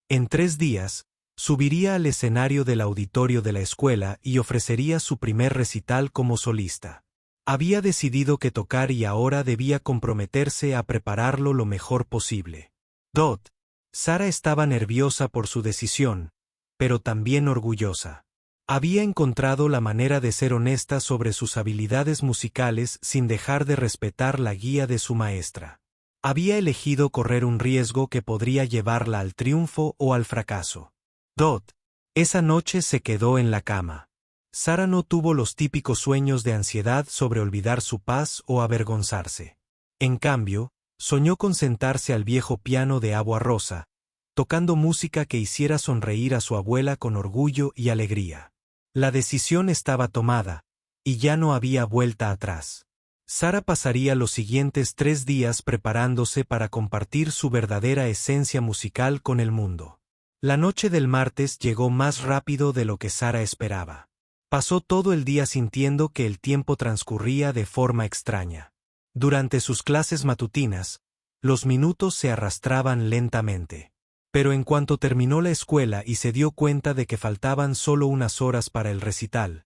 En 3 días, subiría al escenario del auditorio de la escuela y ofrecería su primer recital como solista. Había decidido que tocar y ahora debía comprometerse a prepararlo lo mejor posible. Dot. Sara estaba nerviosa por su decisión, pero también orgullosa. Había encontrado la manera de ser honesta sobre sus habilidades musicales sin dejar de respetar la guía de su maestra. Había elegido correr un riesgo que podría llevarla al triunfo o al fracaso. Dot. Esa noche se quedó en la cama. Sara no tuvo los típicos sueños de ansiedad sobre olvidar su paz o avergonzarse. En cambio, soñó con sentarse al viejo piano de Agua Rosa, tocando música que hiciera sonreír a su abuela con orgullo y alegría. La decisión estaba tomada, y ya no había vuelta atrás. Sara pasaría los siguientes 3 días preparándose para compartir su verdadera esencia musical con el mundo. La noche del martes llegó más rápido de lo que Sara esperaba. Pasó todo el día sintiendo que el tiempo transcurría de forma extraña. Durante sus clases matutinas, los minutos se arrastraban lentamente. Pero en cuanto terminó la escuela y se dio cuenta de que faltaban solo unas horas para el recital,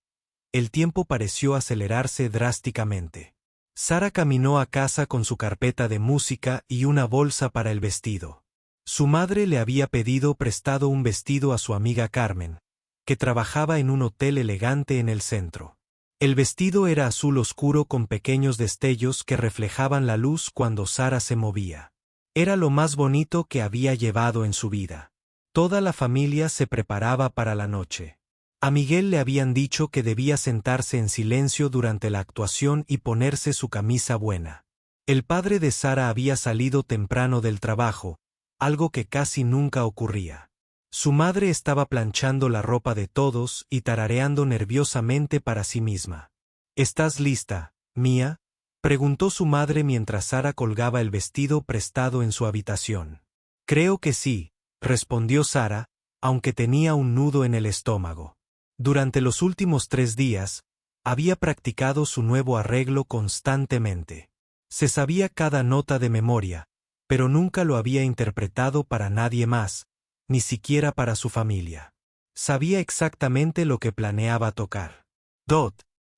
el tiempo pareció acelerarse drásticamente. Sara caminó a casa con su carpeta de música y una bolsa para el vestido. Su madre le había pedido prestado un vestido a su amiga Carmen, que trabajaba en un hotel elegante en el centro. El vestido era azul oscuro con pequeños destellos que reflejaban la luz cuando Sara se movía. Era lo más bonito que había llevado en su vida. Toda la familia se preparaba para la noche. A Miguel le habían dicho que debía sentarse en silencio durante la actuación y ponerse su camisa buena. El padre de Sara había salido temprano del trabajo, algo que casi nunca ocurría. Su madre estaba planchando la ropa de todos y tarareando nerviosamente para sí misma. ¿Estás lista, Mía?, preguntó su madre mientras Sara colgaba el vestido prestado en su habitación. Creo que sí, respondió Sara, aunque tenía un nudo en el estómago. Durante los últimos 3 días, había practicado su nuevo arreglo constantemente. Se sabía cada nota de memoria, pero nunca lo había interpretado para nadie más, ni siquiera para su familia. Sabía exactamente lo que planeaba tocar.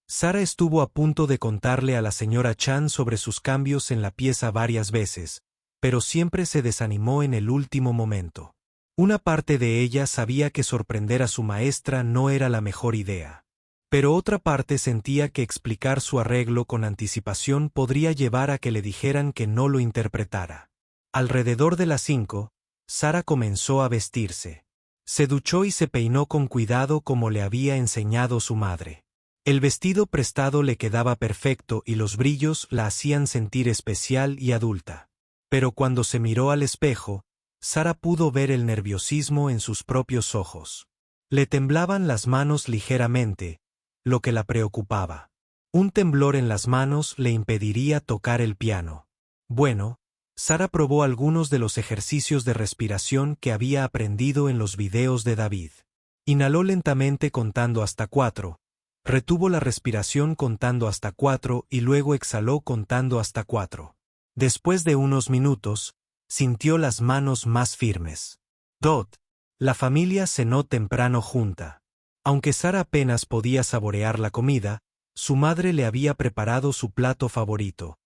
Sara estuvo a punto de contarle a la señora Chan sobre sus cambios en la pieza varias veces, pero siempre se desanimó en el último momento. Una parte de ella sabía que sorprender a su maestra no era la mejor idea. Pero otra parte sentía que explicar su arreglo con anticipación podría llevar a que le dijeran que no lo interpretara. Alrededor de las 5, Sara comenzó a vestirse. Se duchó y se peinó con cuidado como le había enseñado su madre. El vestido prestado le quedaba perfecto y los brillos la hacían sentir especial y adulta. Pero cuando se miró al espejo, Sara pudo ver el nerviosismo en sus propios ojos. Le temblaban las manos ligeramente, lo que la preocupaba. Un temblor en las manos le impediría tocar el piano. Bueno, Sara probó algunos de los ejercicios de respiración que había aprendido en los videos de David. Inhaló lentamente contando hasta 4, retuvo la respiración contando hasta 4 y luego exhaló contando hasta 4. Después de unos minutos, sintió las manos más firmes. La familia cenó temprano junta. Aunque Sara apenas podía saborear la comida, su madre le había preparado su plato favorito: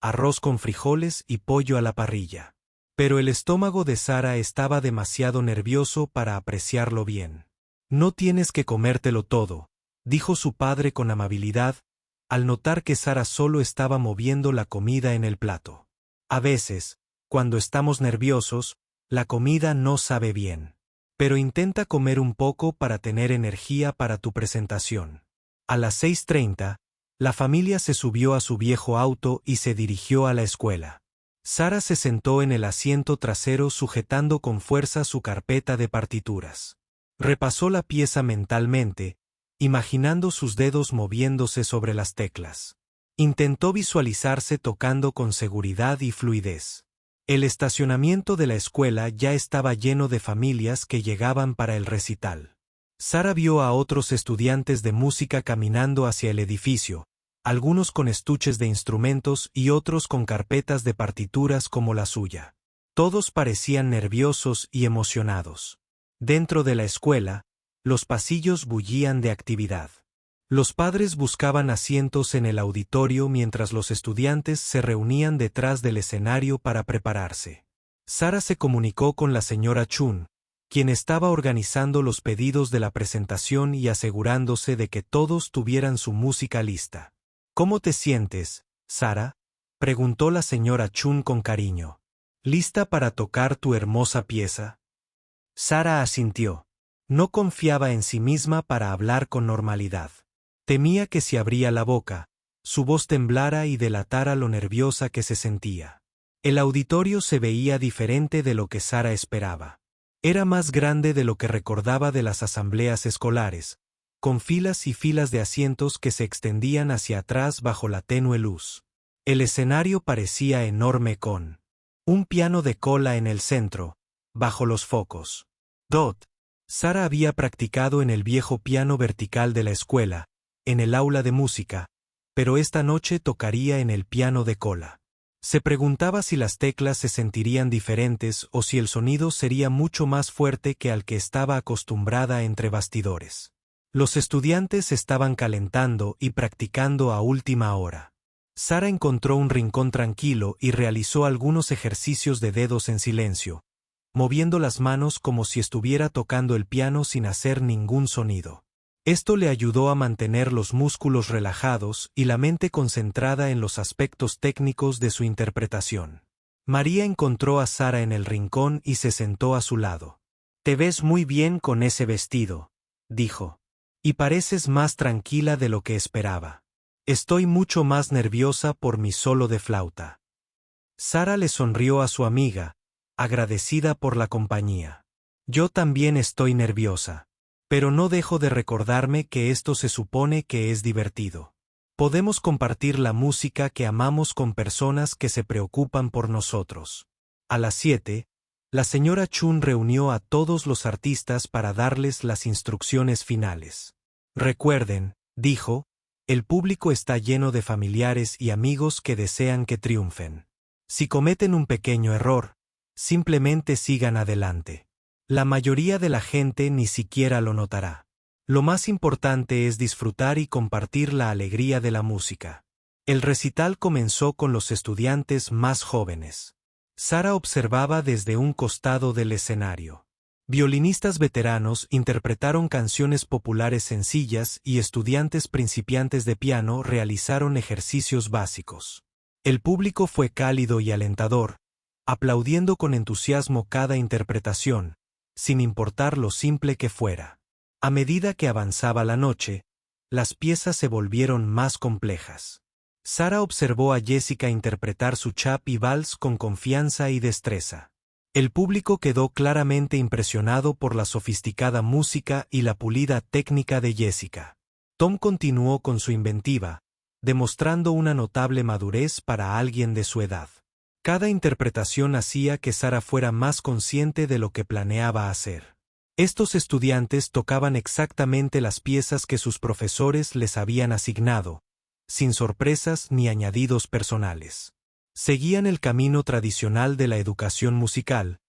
arroz con frijoles y pollo a la parrilla. Pero el estómago de Sara estaba demasiado nervioso para apreciarlo bien. No tienes que comértelo todo, dijo su padre con amabilidad, al notar que Sara solo estaba moviendo la comida en el plato. A veces, cuando estamos nerviosos, la comida no sabe bien. Pero intenta comer un poco para tener energía para tu presentación. A las 6:30, la familia se subió a su viejo auto y se dirigió a la escuela. Sara se sentó en el asiento trasero sujetando con fuerza su carpeta de partituras. Repasó la pieza mentalmente, imaginando sus dedos moviéndose sobre las teclas. Intentó visualizarse tocando con seguridad y fluidez. El estacionamiento de la escuela ya estaba lleno de familias que llegaban para el recital. Sara vio a otros estudiantes de música caminando hacia el edificio, algunos con estuches de instrumentos y otros con carpetas de partituras como la suya. Todos parecían nerviosos y emocionados. Dentro de la escuela, los pasillos bullían de actividad. Los padres buscaban asientos en el auditorio mientras los estudiantes se reunían detrás del escenario para prepararse. Sara se comunicó con la señora Chun, quien estaba organizando los pedidos de la presentación y asegurándose de que todos tuvieran su música lista. ¿Cómo te sientes, Sara?, preguntó la señora Chun con cariño. ¿Lista para tocar tu hermosa pieza? Sara asintió. No confiaba en sí misma para hablar con normalidad. Temía que si abría la boca, su voz temblara y delatara lo nerviosa que se sentía. El auditorio se veía diferente de lo que Sara esperaba. Era más grande de lo que recordaba de las asambleas escolares, con filas y filas de asientos que se extendían hacia atrás bajo la tenue luz. El escenario parecía enorme con un piano de cola en el centro, bajo los focos. Sara había practicado en el viejo piano vertical de la escuela, en el aula de música, pero esta noche tocaría en el piano de cola. Se preguntaba si las teclas se sentirían diferentes o si el sonido sería mucho más fuerte que al que estaba acostumbrada entre bastidores. Los estudiantes estaban calentando y practicando a última hora. Sara encontró un rincón tranquilo y realizó algunos ejercicios de dedos en silencio, moviendo las manos como si estuviera tocando el piano sin hacer ningún sonido. Esto le ayudó a mantener los músculos relajados y la mente concentrada en los aspectos técnicos de su interpretación. María encontró a Sara en el rincón y se sentó a su lado. «Te ves muy bien con ese vestido», dijo. «Y pareces más tranquila de lo que esperaba. Estoy mucho más nerviosa por mi solo de flauta». Sara le sonrió a su amiga, agradecida por la compañía. «Yo también estoy nerviosa. Pero no dejo de recordarme que esto se supone que es divertido. Podemos compartir la música que amamos con personas que se preocupan por nosotros». A las 7, la señora Chun reunió a todos los artistas para darles las instrucciones finales. «Recuerden», dijo, «el público está lleno de familiares y amigos que desean que triunfen. Si cometen un pequeño error, simplemente sigan adelante. La mayoría de la gente ni siquiera lo notará. Lo más importante es disfrutar y compartir la alegría de la música». El recital comenzó con los estudiantes más jóvenes. Sara observaba desde un costado del escenario. Violinistas veteranos interpretaron canciones populares sencillas y estudiantes principiantes de piano realizaron ejercicios básicos. El público fue cálido y alentador, aplaudiendo con entusiasmo cada interpretación, sin importar lo simple que fuera. A medida que avanzaba la noche, las piezas se volvieron más complejas. Sara observó a Jessica interpretar su chap y vals con confianza y destreza. El público quedó claramente impresionado por la sofisticada música y la pulida técnica de Jessica. Tom continuó con su inventiva, demostrando una notable madurez para alguien de su edad. Cada interpretación hacía que Sara fuera más consciente de lo que planeaba hacer. Estos estudiantes tocaban exactamente las piezas que sus profesores les habían asignado, sin sorpresas ni añadidos personales. Seguían el camino tradicional de la educación musical,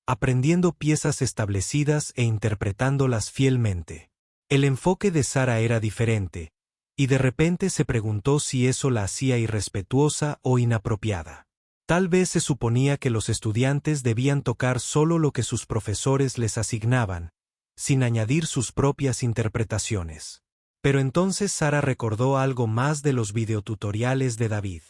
aprendiendo piezas establecidas e interpretándolas fielmente. El enfoque de Sara era diferente, y de repente se preguntó si eso la hacía irrespetuosa o inapropiada. Tal vez se suponía que los estudiantes debían tocar solo lo que sus profesores les asignaban, sin añadir sus propias interpretaciones. Pero entonces Sara recordó algo más de los videotutoriales de David.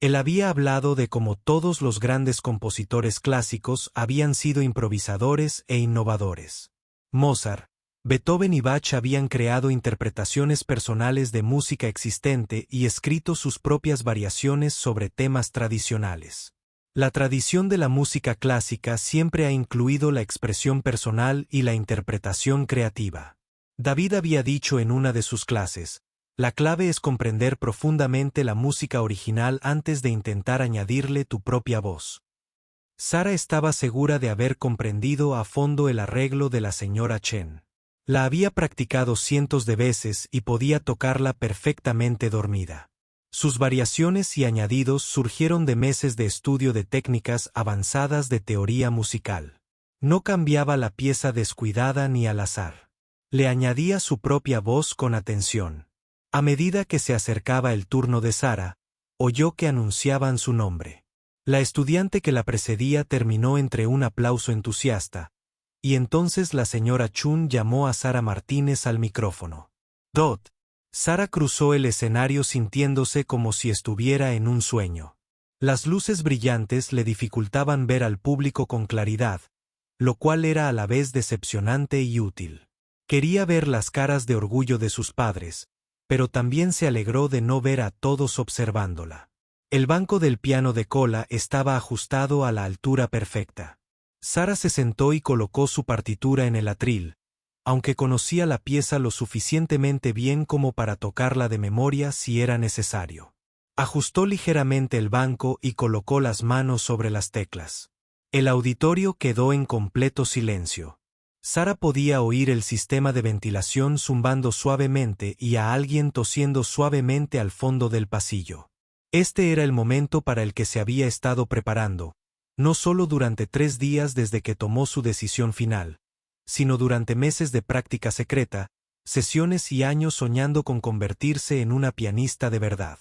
Él había hablado de cómo todos los grandes compositores clásicos habían sido improvisadores e innovadores. Mozart, Beethoven y Bach habían creado interpretaciones personales de música existente y escrito sus propias variaciones sobre temas tradicionales. La tradición de la música clásica siempre ha incluido la expresión personal y la interpretación creativa. David había dicho en una de sus clases, la clave es comprender profundamente la música original antes de intentar añadirle tu propia voz. Sara estaba segura de haber comprendido a fondo el arreglo de la señora Chen. La había practicado cientos de veces y podía tocarla perfectamente dormida. Sus variaciones y añadidos surgieron de meses de estudio de técnicas avanzadas de teoría musical. No cambiaba la pieza descuidada ni al azar. Le añadía su propia voz con atención. A medida que se acercaba el turno de Sara, oyó que anunciaban su nombre. La estudiante que la precedía terminó entre un aplauso entusiasta, y entonces la señora Chun llamó a Sara Martínez al micrófono. Sara cruzó el escenario sintiéndose como si estuviera en un sueño. Las luces brillantes le dificultaban ver al público con claridad, lo cual era a la vez decepcionante y útil. Quería ver las caras de orgullo de sus padres, pero también se alegró de no ver a todos observándola. El banco del piano de cola estaba ajustado a la altura perfecta. Sara se sentó y colocó su partitura en el atril, aunque conocía la pieza lo suficientemente bien como para tocarla de memoria si era necesario. Ajustó ligeramente el banco y colocó las manos sobre las teclas. El auditorio quedó en completo silencio. Sara podía oír el sistema de ventilación zumbando suavemente y a alguien tosiendo suavemente al fondo del pasillo. Este era el momento para el que se había estado preparando, no solo durante 3 días desde que tomó su decisión final, sino durante meses de práctica secreta, sesiones y años soñando con convertirse en una pianista de verdad.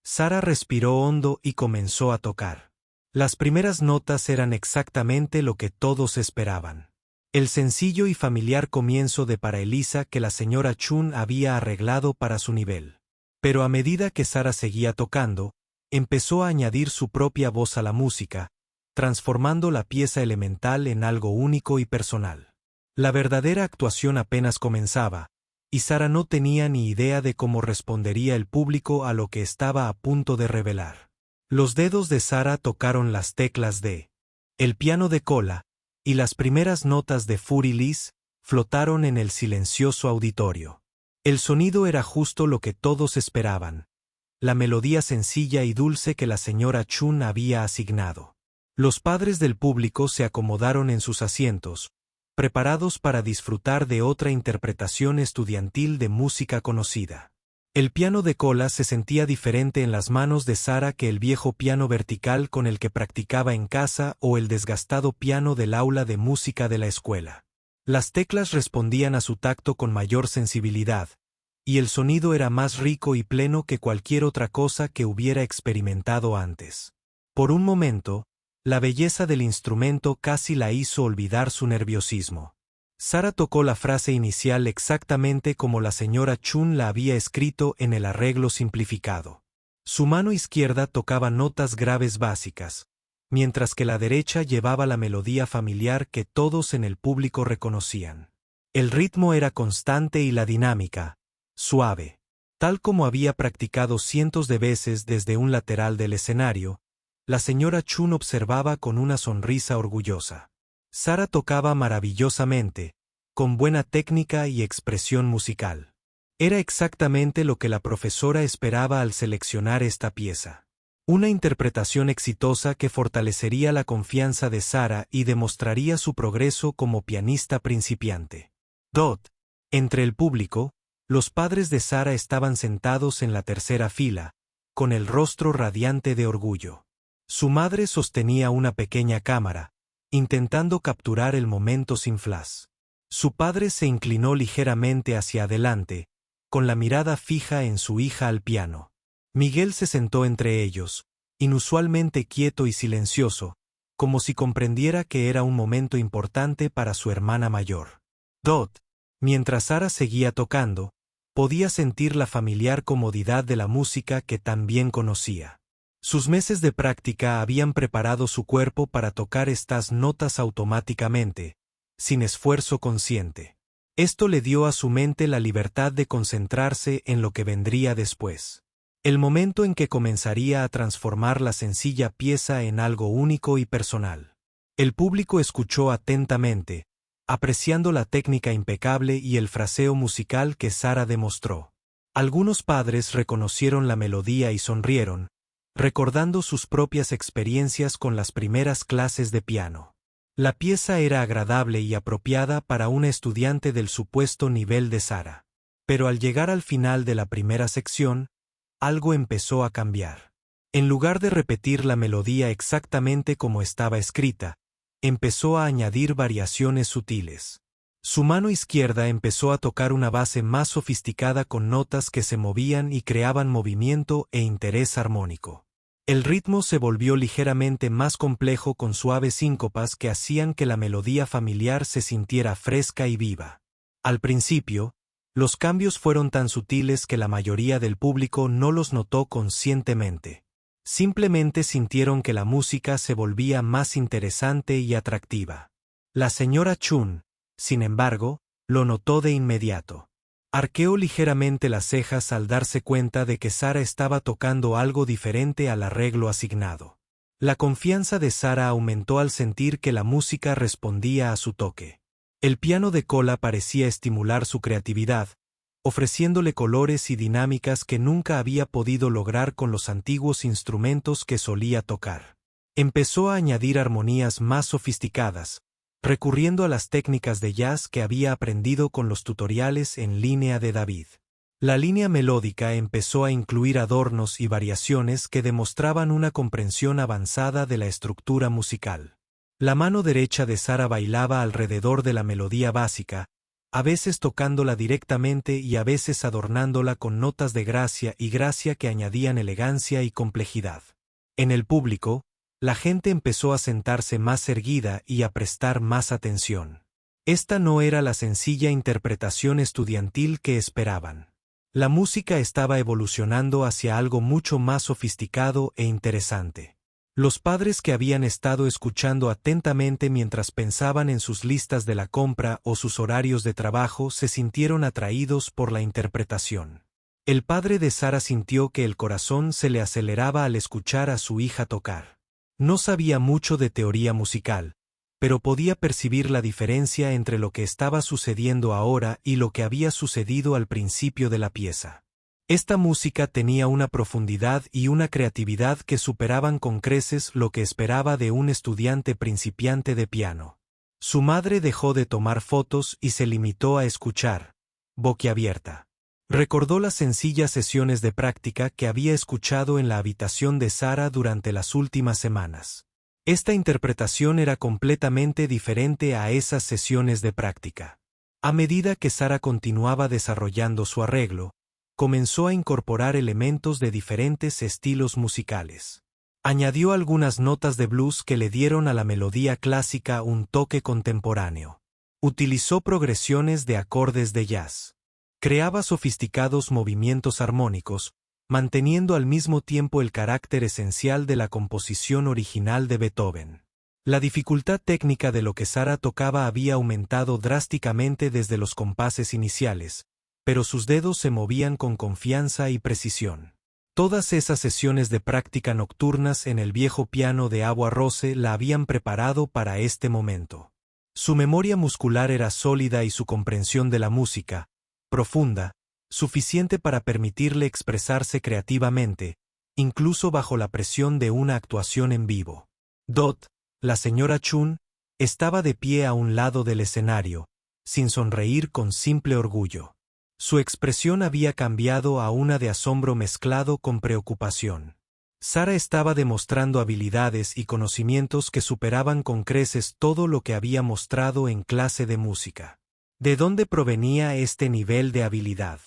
Sara respiró hondo y comenzó a tocar. Las primeras notas eran exactamente lo que todos esperaban. El sencillo y familiar comienzo de Para Elisa que la señora Chun había arreglado para su nivel. Pero a medida que Sara seguía tocando, empezó a añadir su propia voz a la música, transformando la pieza elemental en algo único y personal. La verdadera actuación apenas comenzaba, y Sara no tenía ni idea de cómo respondería el público a lo que estaba a punto de revelar. Los dedos de Sara tocaron las teclas de el piano de cola, y las primeras notas de Furilis flotaron en el silencioso auditorio. El sonido era justo lo que todos esperaban, la melodía sencilla y dulce que la señora Chun había asignado. Los padres del público se acomodaron en sus asientos, preparados para disfrutar de otra interpretación estudiantil de música conocida. El piano de cola se sentía diferente en las manos de Sara que el viejo piano vertical con el que practicaba en casa o el desgastado piano del aula de música de la escuela. Las teclas respondían a su tacto con mayor sensibilidad, y el sonido era más rico y pleno que cualquier otra cosa que hubiera experimentado antes. Por un momento, la belleza del instrumento casi la hizo olvidar su nerviosismo. Sara tocó la frase inicial exactamente como la señora Chun la había escrito en el arreglo simplificado. Su mano izquierda tocaba notas graves básicas, mientras que la derecha llevaba la melodía familiar que todos en el público reconocían. El ritmo era constante y la dinámica, suave. Tal como había practicado cientos de veces desde un lateral del escenario, la señora Chun observaba con una sonrisa orgullosa. Sara tocaba maravillosamente, con buena técnica y expresión musical. Era exactamente lo que la profesora esperaba al seleccionar esta pieza. Una interpretación exitosa que fortalecería la confianza de Sara y demostraría su progreso como pianista principiante. Entre el público, los padres de Sara estaban sentados en la tercera fila, con el rostro radiante de orgullo. Su madre sostenía una pequeña cámara, intentando capturar el momento sin flash. Su padre se inclinó ligeramente hacia adelante, con la mirada fija en su hija al piano. Miguel se sentó entre ellos, inusualmente quieto y silencioso, como si comprendiera que era un momento importante para su hermana mayor. Mientras Sara seguía tocando, podía sentir la familiar comodidad de la música que tan bien conocía. Sus meses de práctica habían preparado su cuerpo para tocar estas notas automáticamente, sin esfuerzo consciente. Esto le dio a su mente la libertad de concentrarse en lo que vendría después. El momento en que comenzaría a transformar la sencilla pieza en algo único y personal. El público escuchó atentamente, apreciando la técnica impecable y el fraseo musical que Sara demostró. Algunos padres reconocieron la melodía y sonrieron, recordando sus propias experiencias con las primeras clases de piano. La pieza era agradable y apropiada para una estudiante del supuesto nivel de Sara. Pero al llegar al final de la primera sección, algo empezó a cambiar. En lugar de repetir la melodía exactamente como estaba escrita, empezó a añadir variaciones sutiles. Su mano izquierda empezó a tocar una base más sofisticada con notas que se movían y creaban movimiento e interés armónico. El ritmo se volvió ligeramente más complejo con suaves síncopas que hacían que la melodía familiar se sintiera fresca y viva. Al principio, los cambios fueron tan sutiles que la mayoría del público no los notó conscientemente. Simplemente sintieron que la música se volvía más interesante y atractiva. La señora Chun, sin embargo, lo notó de inmediato. Arqueó ligeramente las cejas al darse cuenta de que Sara estaba tocando algo diferente al arreglo asignado. La confianza de Sara aumentó al sentir que la música respondía a su toque. El piano de cola parecía estimular su creatividad, ofreciéndole colores y dinámicas que nunca había podido lograr con los antiguos instrumentos que solía tocar. Empezó a añadir armonías más sofisticadas, recurriendo a las técnicas de jazz que había aprendido con los tutoriales en línea de David. La línea melódica empezó a incluir adornos y variaciones que demostraban una comprensión avanzada de la estructura musical. La mano derecha de Sara bailaba alrededor de la melodía básica, a veces tocándola directamente y a veces adornándola con notas de gracia que añadían elegancia y complejidad. En el público, la gente empezó a sentarse más erguida y a prestar más atención. Esta no era la sencilla interpretación estudiantil que esperaban. La música estaba evolucionando hacia algo mucho más sofisticado e interesante. Los padres que habían estado escuchando atentamente mientras pensaban en sus listas de la compra o sus horarios de trabajo se sintieron atraídos por la interpretación. El padre de Sara sintió que el corazón se le aceleraba al escuchar a su hija tocar. No sabía mucho de teoría musical, pero podía percibir la diferencia entre lo que estaba sucediendo ahora y lo que había sucedido al principio de la pieza. Esta música tenía una profundidad y una creatividad que superaban con creces lo que esperaba de un estudiante principiante de piano. Su madre dejó de tomar fotos y se limitó a escuchar, boquiabierta. Recordó las sencillas sesiones de práctica que había escuchado en la habitación de Sara durante las últimas semanas. Esta interpretación era completamente diferente a esas sesiones de práctica. A medida que Sara continuaba desarrollando su arreglo, comenzó a incorporar elementos de diferentes estilos musicales. Añadió algunas notas de blues que le dieron a la melodía clásica un toque contemporáneo. Utilizó progresiones de acordes de jazz. Creaba sofisticados movimientos armónicos, manteniendo al mismo tiempo el carácter esencial de la composición original de Beethoven. La dificultad técnica de lo que Sara tocaba había aumentado drásticamente desde los compases iniciales, pero sus dedos se movían con confianza y precisión. Todas esas sesiones de práctica nocturnas en el viejo piano de Agua Rose la habían preparado para este momento. Su memoria muscular era sólida y su comprensión de la música, profunda, suficiente para permitirle expresarse creativamente, incluso bajo la presión de una actuación en vivo. Dot, la señora Chun, estaba de pie a un lado del escenario, sin sonreír con simple orgullo. Su expresión había cambiado a una de asombro mezclado con preocupación. Sara estaba demostrando habilidades y conocimientos que superaban con creces todo lo que había mostrado en clase de música. ¿De dónde provenía este nivel de habilidad?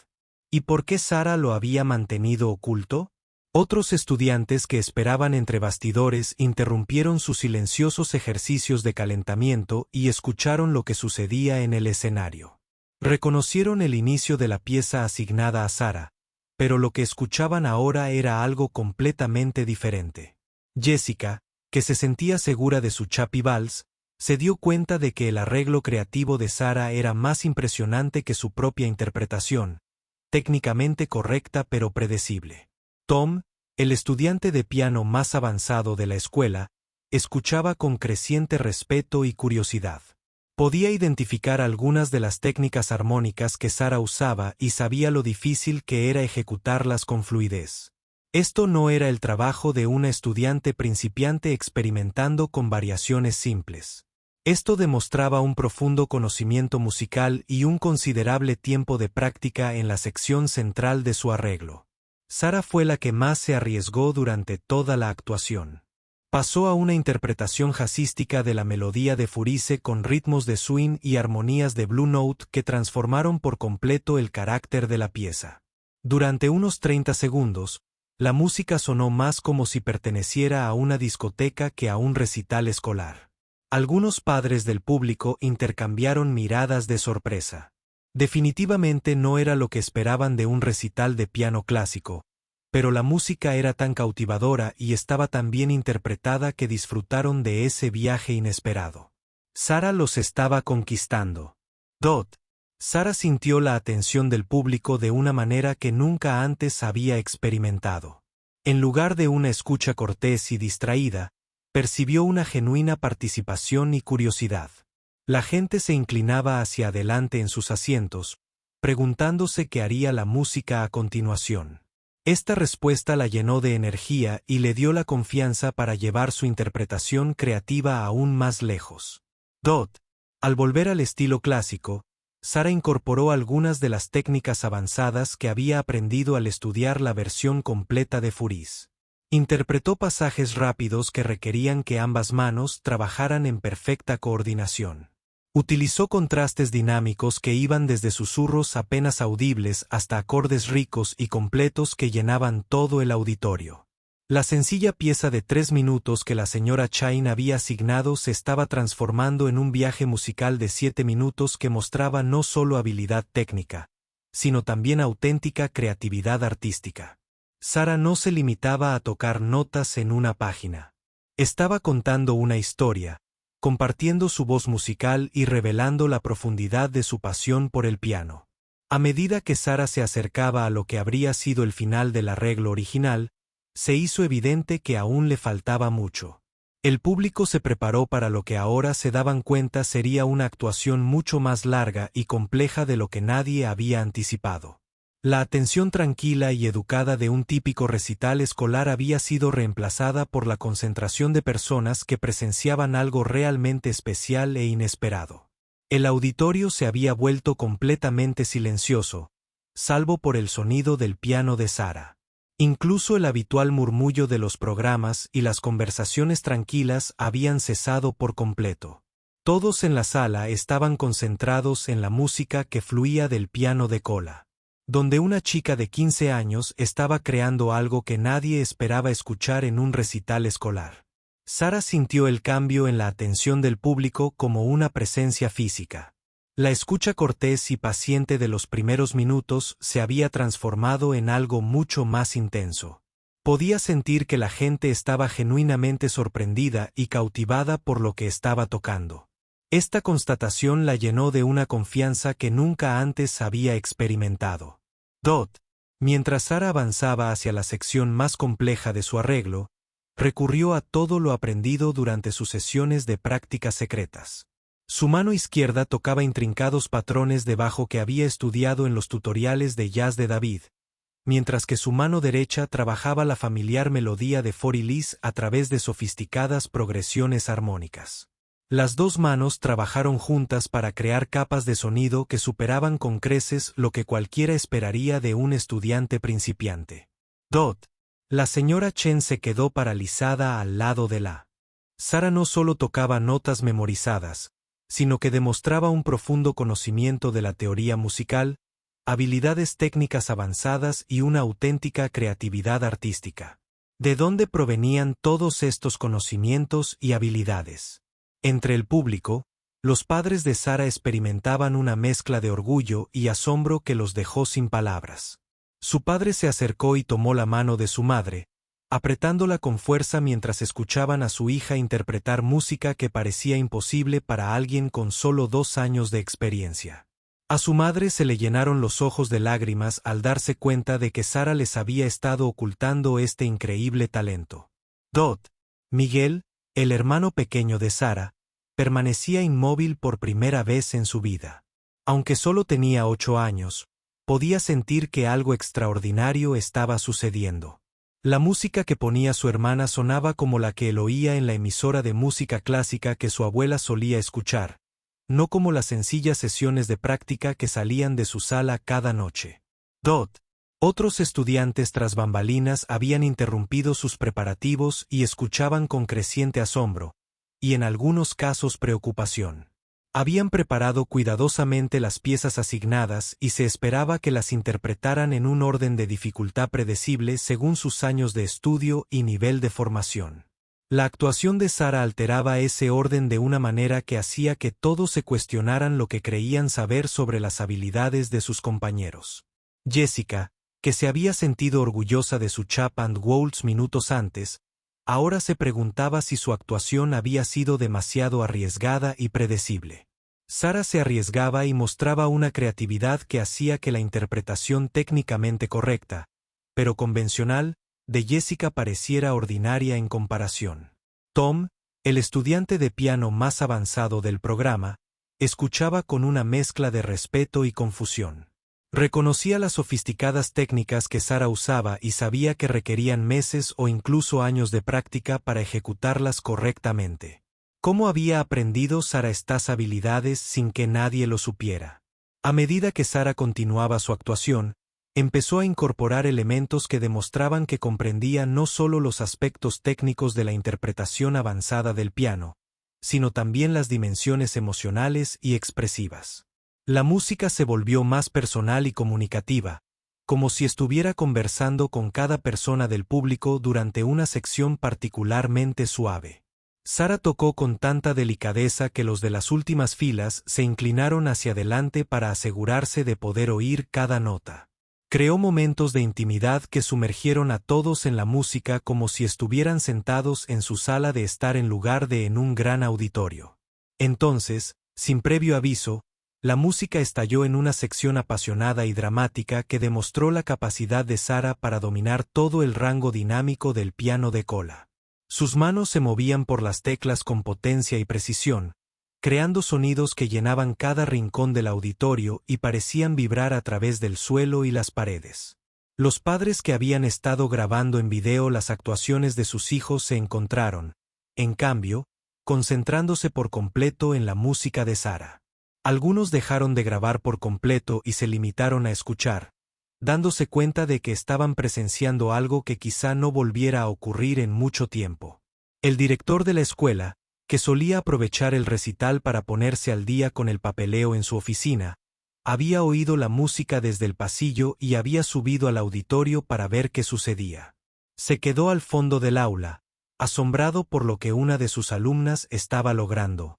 ¿Y por qué Sara lo había mantenido oculto? Otros estudiantes que esperaban entre bastidores interrumpieron sus silenciosos ejercicios de calentamiento y escucharon lo que sucedía en el escenario. Reconocieron el inicio de la pieza asignada a Sara, pero lo que escuchaban ahora era algo completamente diferente. Jessica, que se sentía segura de su Chappie Vals, se dio cuenta de que el arreglo creativo de Sara era más impresionante que su propia interpretación, técnicamente correcta pero predecible. Tom, el estudiante de piano más avanzado de la escuela, escuchaba con creciente respeto y curiosidad. Podía identificar algunas de las técnicas armónicas que Sara usaba y sabía lo difícil que era ejecutarlas con fluidez. Esto no era el trabajo de una estudiante principiante experimentando con variaciones simples. Esto demostraba un profundo conocimiento musical y un considerable tiempo de práctica en la sección central de su arreglo. Sara fue la que más se arriesgó durante toda la actuación. Pasó a una interpretación jazzística de la melodía de Furice con ritmos de swing y armonías de Blue Note que transformaron por completo el carácter de la pieza. Durante unos 30 segundos, la música sonó más como si perteneciera a una discoteca que a un recital escolar. Algunos padres del público intercambiaron miradas de sorpresa. Definitivamente no era lo que esperaban de un recital de piano clásico, pero la música era tan cautivadora y estaba tan bien interpretada que disfrutaron de ese viaje inesperado. Sara los estaba conquistando. Dot. Sara sintió la atención del público de una manera que nunca antes había experimentado. En lugar de una escucha cortés y distraída, percibió una genuina participación y curiosidad. La gente se inclinaba hacia adelante en sus asientos, preguntándose qué haría la música a continuación. Esta respuesta la llenó de energía y le dio la confianza para llevar su interpretación creativa aún más lejos. Al volver al estilo clásico, Sara incorporó algunas de las técnicas avanzadas que había aprendido al estudiar la versión completa de Furiz. Interpretó pasajes rápidos que requerían que ambas manos trabajaran en perfecta coordinación. Utilizó contrastes dinámicos que iban desde susurros apenas audibles hasta acordes ricos y completos que llenaban todo el auditorio. La sencilla pieza de 3 minutos que la señora Chain había asignado se estaba transformando en un viaje musical de 7 minutos que mostraba no solo habilidad técnica, sino también auténtica creatividad artística. Sara no se limitaba a tocar notas en una página. Estaba contando una historia, compartiendo su voz musical y revelando la profundidad de su pasión por el piano. A medida que Sara se acercaba a lo que habría sido el final del arreglo original, se hizo evidente que aún le faltaba mucho. El público se preparó para lo que ahora se daban cuenta sería una actuación mucho más larga y compleja de lo que nadie había anticipado. La atención tranquila y educada de un típico recital escolar había sido reemplazada por la concentración de personas que presenciaban algo realmente especial e inesperado. El auditorio se había vuelto completamente silencioso, salvo por el sonido del piano de Sara. Incluso el habitual murmullo de los programas y las conversaciones tranquilas habían cesado por completo. Todos en la sala estaban concentrados en la música que fluía del piano de cola, donde una chica de 15 años estaba creando algo que nadie esperaba escuchar en un recital escolar. Sara sintió el cambio en la atención del público como una presencia física. La escucha cortés y paciente de los primeros minutos se había transformado en algo mucho más intenso. Podía sentir que la gente estaba genuinamente sorprendida y cautivada por lo que estaba tocando. Esta constatación la llenó de una confianza que nunca antes había experimentado. Mientras Sara avanzaba hacia la sección más compleja de su arreglo, recurrió a todo lo aprendido durante sus sesiones de prácticas secretas. Su mano izquierda tocaba intrincados patrones de bajo que había estudiado en los tutoriales de jazz de David, mientras que su mano derecha trabajaba la familiar melodía de For-Elise a través de sofisticadas progresiones armónicas. Las dos manos trabajaron juntas para crear capas de sonido que superaban con creces lo que cualquiera esperaría de un estudiante principiante. La señora Chen se quedó paralizada al lado de la. Sara no solo tocaba notas memorizadas, sino que demostraba un profundo conocimiento de la teoría musical, habilidades técnicas avanzadas y una auténtica creatividad artística. ¿De dónde provenían todos estos conocimientos y habilidades? Entre el público, los padres de Sara experimentaban una mezcla de orgullo y asombro que los dejó sin palabras. Su padre se acercó y tomó la mano de su madre, apretándola con fuerza mientras escuchaban a su hija interpretar música que parecía imposible para alguien con solo 2 años de experiencia. A su madre se le llenaron los ojos de lágrimas al darse cuenta de que Sara les había estado ocultando este increíble talento. Miguel, el hermano pequeño de Sara, permanecía inmóvil por primera vez en su vida. Aunque solo tenía 8 años, podía sentir que algo extraordinario estaba sucediendo. La música que ponía su hermana sonaba como la que él oía en la emisora de música clásica que su abuela solía escuchar, no como las sencillas sesiones de práctica que salían de su sala cada noche. Otros estudiantes tras bambalinas habían interrumpido sus preparativos y escuchaban con creciente asombro, y en algunos casos preocupación. Habían preparado cuidadosamente las piezas asignadas y se esperaba que las interpretaran en un orden de dificultad predecible según sus años de estudio y nivel de formación. La actuación de Sara alteraba ese orden de una manera que hacía que todos se cuestionaran lo que creían saber sobre las habilidades de sus compañeros. Jessica, que se había sentido orgullosa de su Chap and Waltz minutos antes, ahora se preguntaba si su actuación había sido demasiado arriesgada y predecible. Sara se arriesgaba y mostraba una creatividad que hacía que la interpretación técnicamente correcta, pero convencional, de Jessica pareciera ordinaria en comparación. Tom, el estudiante de piano más avanzado del programa, escuchaba con una mezcla de respeto y confusión. Reconocía las sofisticadas técnicas que Sara usaba y sabía que requerían meses o incluso años de práctica para ejecutarlas correctamente. ¿Cómo había aprendido Sara estas habilidades sin que nadie lo supiera? A medida que Sara continuaba su actuación, empezó a incorporar elementos que demostraban que comprendía no solo los aspectos técnicos de la interpretación avanzada del piano, sino también las dimensiones emocionales y expresivas. La música se volvió más personal y comunicativa, como si estuviera conversando con cada persona del público durante una sección particularmente suave. Sara tocó con tanta delicadeza que los de las últimas filas se inclinaron hacia adelante para asegurarse de poder oír cada nota. Creó momentos de intimidad que sumergieron a todos en la música como si estuvieran sentados en su sala de estar en lugar de en un gran auditorio. Entonces, sin previo aviso, la música estalló en una sección apasionada y dramática que demostró la capacidad de Sara para dominar todo el rango dinámico del piano de cola. Sus manos se movían por las teclas con potencia y precisión, creando sonidos que llenaban cada rincón del auditorio y parecían vibrar a través del suelo y las paredes. Los padres que habían estado grabando en video las actuaciones de sus hijos se encontraron, en cambio, concentrándose por completo en la música de Sara. Algunos dejaron de grabar por completo y se limitaron a escuchar, dándose cuenta de que estaban presenciando algo que quizá no volviera a ocurrir en mucho tiempo. El director de la escuela, que solía aprovechar el recital para ponerse al día con el papeleo en su oficina, había oído la música desde el pasillo y había subido al auditorio para ver qué sucedía. Se quedó al fondo del aula, asombrado por lo que una de sus alumnas estaba logrando.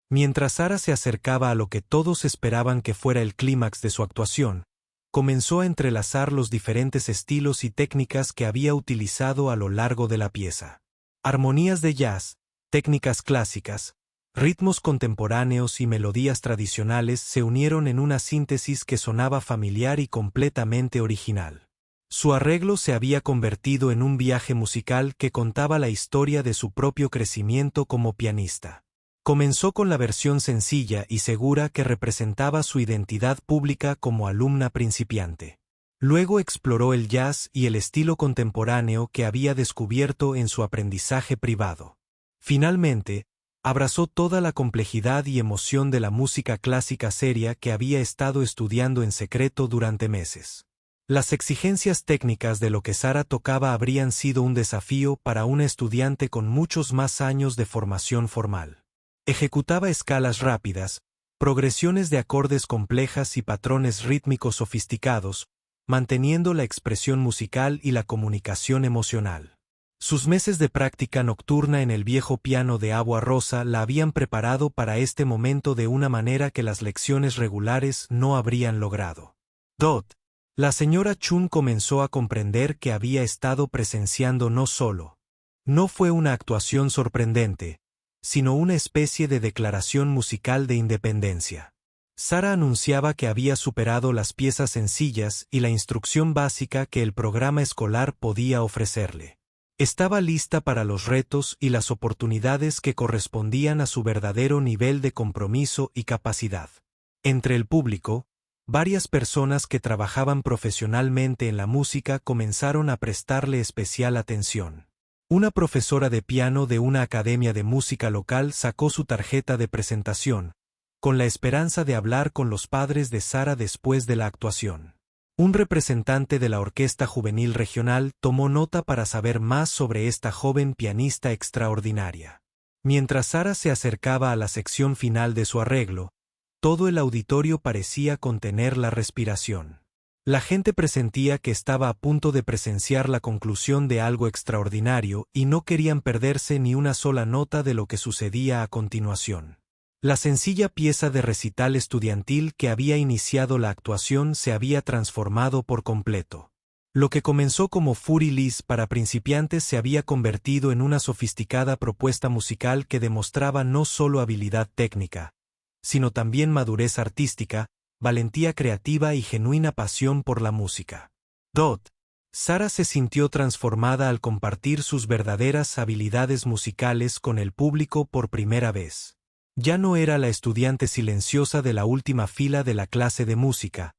Mientras Sara se acercaba a lo que todos esperaban que fuera el clímax de su actuación, comenzó a entrelazar los diferentes estilos y técnicas que había utilizado a lo largo de la pieza. Armonías de jazz, técnicas clásicas, ritmos contemporáneos y melodías tradicionales se unieron en una síntesis que sonaba familiar y completamente original. Su arreglo se había convertido en un viaje musical que contaba la historia de su propio crecimiento como pianista. Comenzó con la versión sencilla y segura que representaba su identidad pública como alumna principiante. Luego exploró el jazz y el estilo contemporáneo que había descubierto en su aprendizaje privado. Finalmente, abrazó toda la complejidad y emoción de la música clásica seria que había estado estudiando en secreto durante meses. Las exigencias técnicas de lo que Sara tocaba habrían sido un desafío para una estudiante con muchos más años de formación formal. Ejecutaba escalas rápidas, progresiones de acordes complejas y patrones rítmicos sofisticados, manteniendo la expresión musical y la comunicación emocional. Sus meses de práctica nocturna en el viejo piano de agua rosa la habían preparado para este momento de una manera que las lecciones regulares no habrían logrado. La señora Chun comenzó a comprender que había estado presenciando no fue una actuación sorprendente, sino una especie de declaración musical de independencia. Sara anunciaba que había superado las piezas sencillas y la instrucción básica que el programa escolar podía ofrecerle. Estaba lista para los retos y las oportunidades que correspondían a su verdadero nivel de compromiso y capacidad. Entre el público, varias personas que trabajaban profesionalmente en la música comenzaron a prestarle especial atención. Una profesora de piano de una academia de música local sacó su tarjeta de presentación, con la esperanza de hablar con los padres de Sara después de la actuación. Un representante de la Orquesta Juvenil Regional tomó nota para saber más sobre esta joven pianista extraordinaria. Mientras Sara se acercaba a la sección final de su arreglo, todo el auditorio parecía contener la respiración. La gente presentía que estaba a punto de presenciar la conclusión de algo extraordinario y no querían perderse ni una sola nota de lo que sucedía a continuación. La sencilla pieza de recital estudiantil que había iniciado la actuación se había transformado por completo. Lo que comenzó como Furi-Lis para principiantes se había convertido en una sofisticada propuesta musical que demostraba no solo habilidad técnica, sino también madurez artística, valentía creativa y genuina pasión por la música. Sara se sintió transformada al compartir sus verdaderas habilidades musicales con el público por primera vez. Ya no era la estudiante silenciosa de la última fila de la clase de música,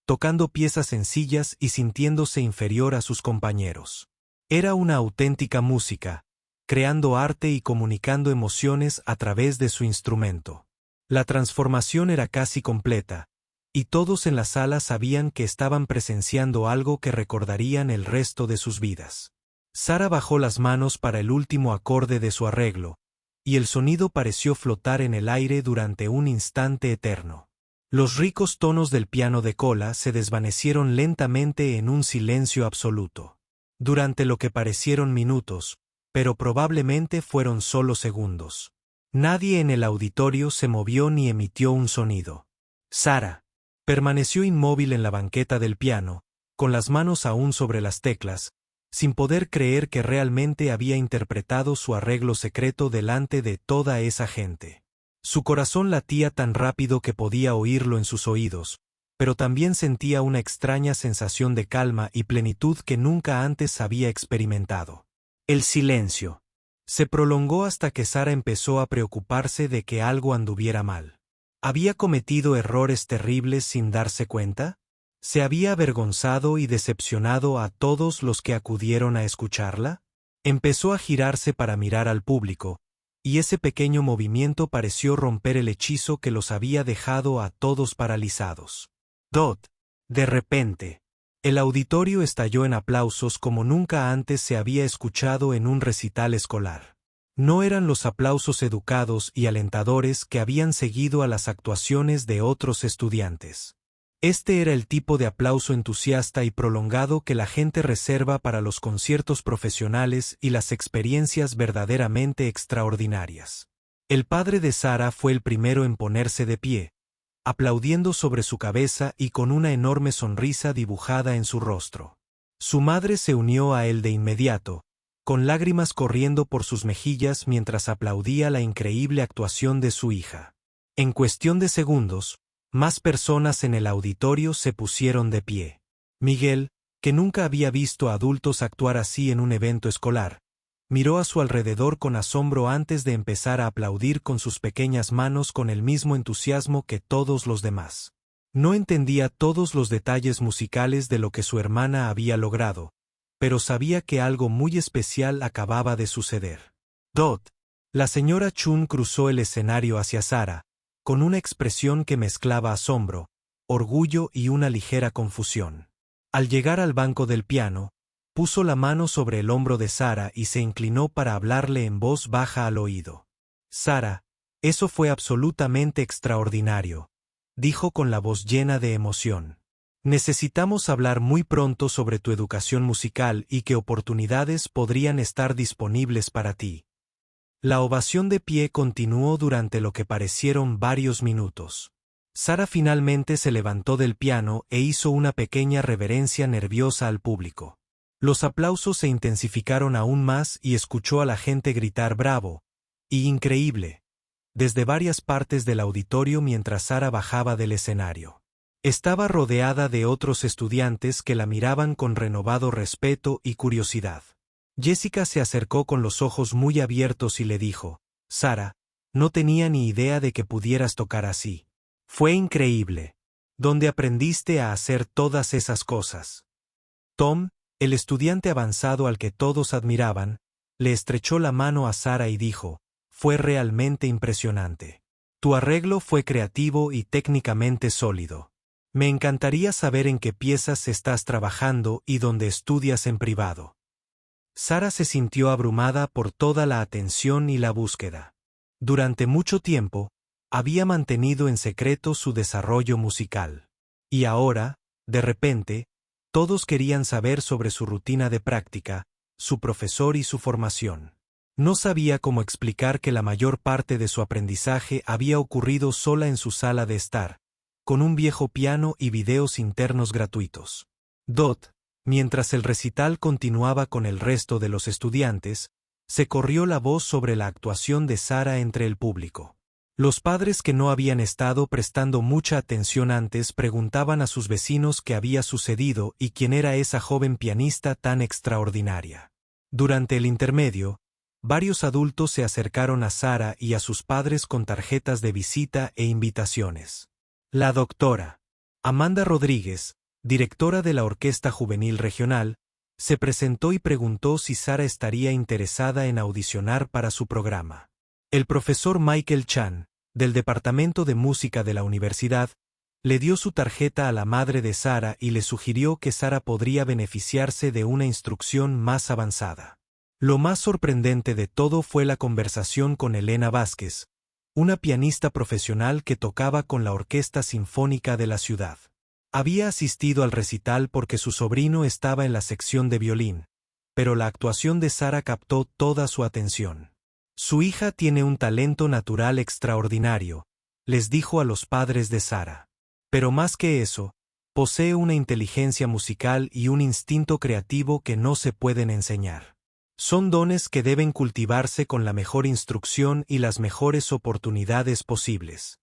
tocando piezas sencillas y sintiéndose inferior a sus compañeros. Era una auténtica música, creando arte y comunicando emociones a través de su instrumento. La transformación era casi completa, y todos en la sala sabían que estaban presenciando algo que recordarían el resto de sus vidas. Sara bajó las manos para el último acorde de su arreglo, y el sonido pareció flotar en el aire durante un instante eterno. Los ricos tonos del piano de cola se desvanecieron lentamente en un silencio absoluto. Durante lo que parecieron minutos, pero probablemente fueron solo segundos. Nadie en el auditorio se movió ni emitió un sonido. Sara permaneció inmóvil en la banqueta del piano, con las manos aún sobre las teclas, sin poder creer que realmente había interpretado su arreglo secreto delante de toda esa gente. Su corazón latía tan rápido que podía oírlo en sus oídos, pero también sentía una extraña sensación de calma y plenitud que nunca antes había experimentado. El silencio se prolongó hasta que Sara empezó a preocuparse de que algo anduviera mal. ¿Había cometido errores terribles sin darse cuenta? ¿Se había avergonzado y decepcionado a todos los que acudieron a escucharla? Empezó a girarse para mirar al público, y ese pequeño movimiento pareció romper el hechizo que los había dejado a todos paralizados. De repente, el auditorio estalló en aplausos como nunca antes se había escuchado en un recital escolar. No eran los aplausos educados y alentadores que habían seguido a las actuaciones de otros estudiantes. Este era el tipo de aplauso entusiasta y prolongado que la gente reserva para los conciertos profesionales y las experiencias verdaderamente extraordinarias. El padre de Sara fue el primero en ponerse de pie, aplaudiendo sobre su cabeza y con una enorme sonrisa dibujada en su rostro. Su madre se unió a él de inmediato, con lágrimas corriendo por sus mejillas mientras aplaudía la increíble actuación de su hija. En cuestión de segundos, más personas en el auditorio se pusieron de pie. Miguel, que nunca había visto a adultos actuar así en un evento escolar, miró a su alrededor con asombro antes de empezar a aplaudir con sus pequeñas manos con el mismo entusiasmo que todos los demás. No entendía todos los detalles musicales de lo que su hermana había logrado, pero sabía que algo muy especial acababa de suceder. La señora Chun cruzó el escenario hacia Sara, con una expresión que mezclaba asombro, orgullo y una ligera confusión. Al llegar al banco del piano, puso la mano sobre el hombro de Sara y se inclinó para hablarle en voz baja al oído. «Sara, eso fue absolutamente extraordinario», dijo con la voz llena de emoción. «Necesitamos hablar muy pronto sobre tu educación musical y qué oportunidades podrían estar disponibles para ti». La ovación de pie continuó durante lo que parecieron varios minutos. Sara finalmente se levantó del piano e hizo una pequeña reverencia nerviosa al público. Los aplausos se intensificaron aún más y escuchó a la gente gritar «bravo» y «increíble» desde varias partes del auditorio mientras Sara bajaba del escenario. Estaba rodeada de otros estudiantes que la miraban con renovado respeto y curiosidad. Jessica se acercó con los ojos muy abiertos y le dijo: «Sara, no tenía ni idea de que pudieras tocar así. Fue increíble. ¿Dónde aprendiste a hacer todas esas cosas?» Tom, el estudiante avanzado al que todos admiraban, le estrechó la mano a Sara y dijo: «Fue realmente impresionante. Tu arreglo fue creativo y técnicamente sólido. Me encantaría saber en qué piezas estás trabajando y dónde estudias en privado». Sara se sintió abrumada por toda la atención y la búsqueda. Durante mucho tiempo, había mantenido en secreto su desarrollo musical. Y ahora, de repente, todos querían saber sobre su rutina de práctica, su profesor y su formación. No sabía cómo explicar que la mayor parte de su aprendizaje había ocurrido sola en su sala de estar, con un viejo piano y videos internos gratuitos. Mientras el recital continuaba con el resto de los estudiantes, se corrió la voz sobre la actuación de Sara entre el público. Los padres que no habían estado prestando mucha atención antes preguntaban a sus vecinos qué había sucedido y quién era esa joven pianista tan extraordinaria. Durante el intermedio, varios adultos se acercaron a Sara y a sus padres con tarjetas de visita e invitaciones. La doctora Amanda Rodríguez, directora de la Orquesta Juvenil Regional, se presentó y preguntó si Sara estaría interesada en audicionar para su programa. El profesor Michael Chan, del Departamento de Música de la universidad, le dio su tarjeta a la madre de Sara y le sugirió que Sara podría beneficiarse de una instrucción más avanzada. Lo más sorprendente de todo fue la conversación con Elena Vázquez, una pianista profesional que tocaba con la Orquesta Sinfónica de la ciudad. Había asistido al recital porque su sobrino estaba en la sección de violín, pero la actuación de Sara captó toda su atención. Su hija tiene un talento natural extraordinario, les dijo a los padres de Sara. Pero más que eso, posee una inteligencia musical y un instinto creativo que no se pueden enseñar. Son dones que deben cultivarse con la mejor instrucción y las mejores oportunidades posibles.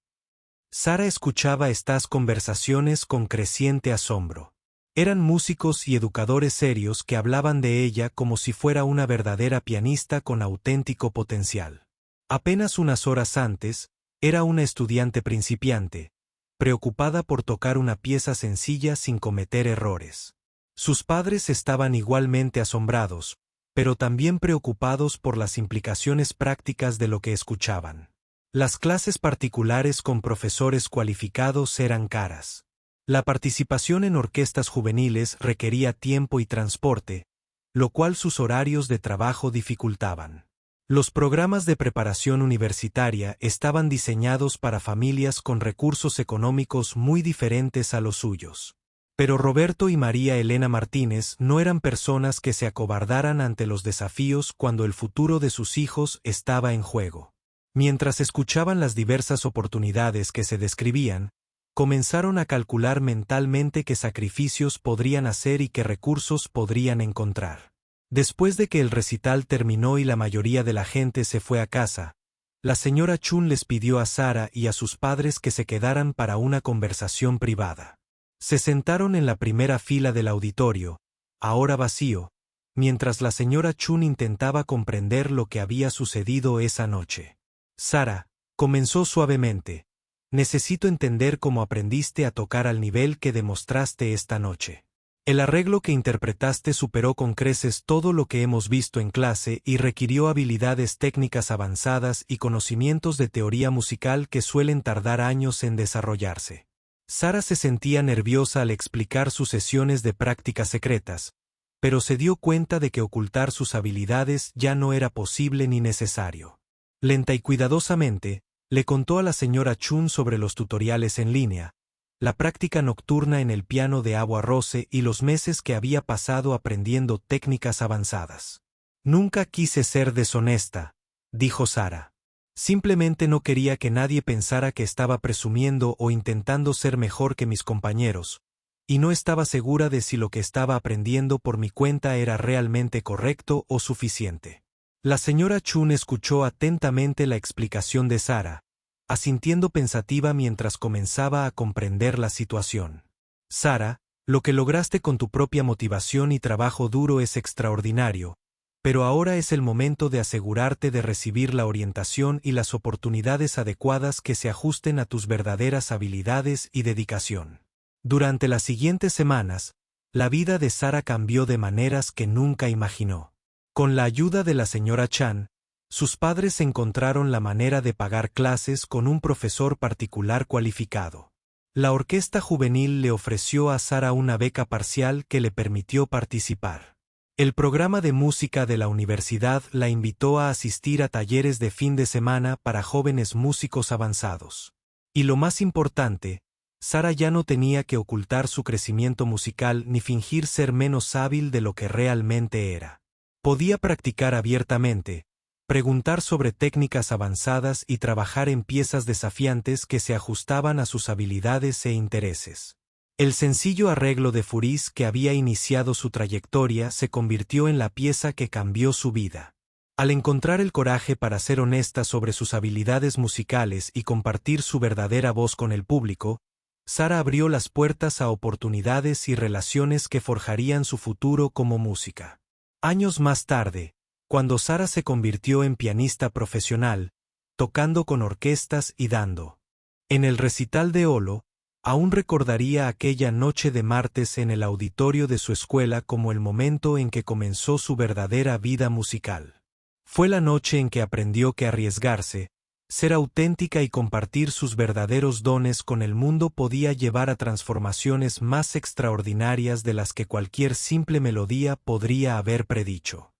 Sara escuchaba estas conversaciones con creciente asombro. Eran músicos y educadores serios que hablaban de ella como si fuera una verdadera pianista con auténtico potencial. Apenas unas horas antes, era una estudiante principiante, preocupada por tocar una pieza sencilla sin cometer errores. Sus padres estaban igualmente asombrados, pero también preocupados por las implicaciones prácticas de lo que escuchaban. Las clases particulares con profesores cualificados eran caras. La participación en orquestas juveniles requería tiempo y transporte, lo cual sus horarios de trabajo dificultaban. Los programas de preparación universitaria estaban diseñados para familias con recursos económicos muy diferentes a los suyos. Pero Roberto y María Elena Martínez no eran personas que se acobardaran ante los desafíos cuando el futuro de sus hijos estaba en juego. Mientras escuchaban las diversas oportunidades que se describían, comenzaron a calcular mentalmente qué sacrificios podrían hacer y qué recursos podrían encontrar. Después de que el recital terminó y la mayoría de la gente se fue a casa, la señora Chun les pidió a Sara y a sus padres que se quedaran para una conversación privada. Se sentaron en la primera fila del auditorio, ahora vacío, mientras la señora Chun intentaba comprender lo que había sucedido esa noche. Sara, comenzó suavemente, necesito entender cómo aprendiste a tocar al nivel que demostraste esta noche. El arreglo que interpretaste superó con creces todo lo que hemos visto en clase y requirió habilidades técnicas avanzadas y conocimientos de teoría musical que suelen tardar años en desarrollarse. Sara se sentía nerviosa al explicar sus sesiones de prácticas secretas, pero se dio cuenta de que ocultar sus habilidades ya no era posible ni necesario. Lenta y cuidadosamente, le contó a la señora Chun sobre los tutoriales en línea, la práctica nocturna en el piano de agua roce y los meses que había pasado aprendiendo técnicas avanzadas. Nunca quise ser deshonesta, dijo Sara. Simplemente no quería que nadie pensara que estaba presumiendo o intentando ser mejor que mis compañeros, y no estaba segura de si lo que estaba aprendiendo por mi cuenta era realmente correcto o suficiente. La señora Chun escuchó atentamente la explicación de Sara, asintiendo pensativa mientras comenzaba a comprender la situación. Sara, lo que lograste con tu propia motivación y trabajo duro es extraordinario, pero ahora es el momento de asegurarte de recibir la orientación y las oportunidades adecuadas que se ajusten a tus verdaderas habilidades y dedicación. Durante las siguientes semanas, la vida de Sara cambió de maneras que nunca imaginó. Con la ayuda de la señora Chan, sus padres encontraron la manera de pagar clases con un profesor particular cualificado. La orquesta juvenil le ofreció a Sara una beca parcial que le permitió participar. El programa de música de la universidad la invitó a asistir a talleres de fin de semana para jóvenes músicos avanzados. Y lo más importante, Sara ya no tenía que ocultar su crecimiento musical ni fingir ser menos hábil de lo que realmente era. Podía practicar abiertamente, preguntar sobre técnicas avanzadas y trabajar en piezas desafiantes que se ajustaban a sus habilidades e intereses. El sencillo arreglo de Furiz que había iniciado su trayectoria se convirtió en la pieza que cambió su vida. Al encontrar el coraje para ser honesta sobre sus habilidades musicales y compartir su verdadera voz con el público, Sara abrió las puertas a oportunidades y relaciones que forjarían su futuro como música. Años más tarde, cuando Sara se convirtió en pianista profesional, tocando con orquestas y dando en el recital de Olo, Aún recordaría aquella noche de martes en el auditorio de su escuela como el momento en que comenzó su verdadera vida musical. Fue la noche en que aprendió que arriesgarse, ser auténtica y compartir sus verdaderos dones con el mundo podía llevar a transformaciones más extraordinarias de las que cualquier simple melodía podría haber predicho.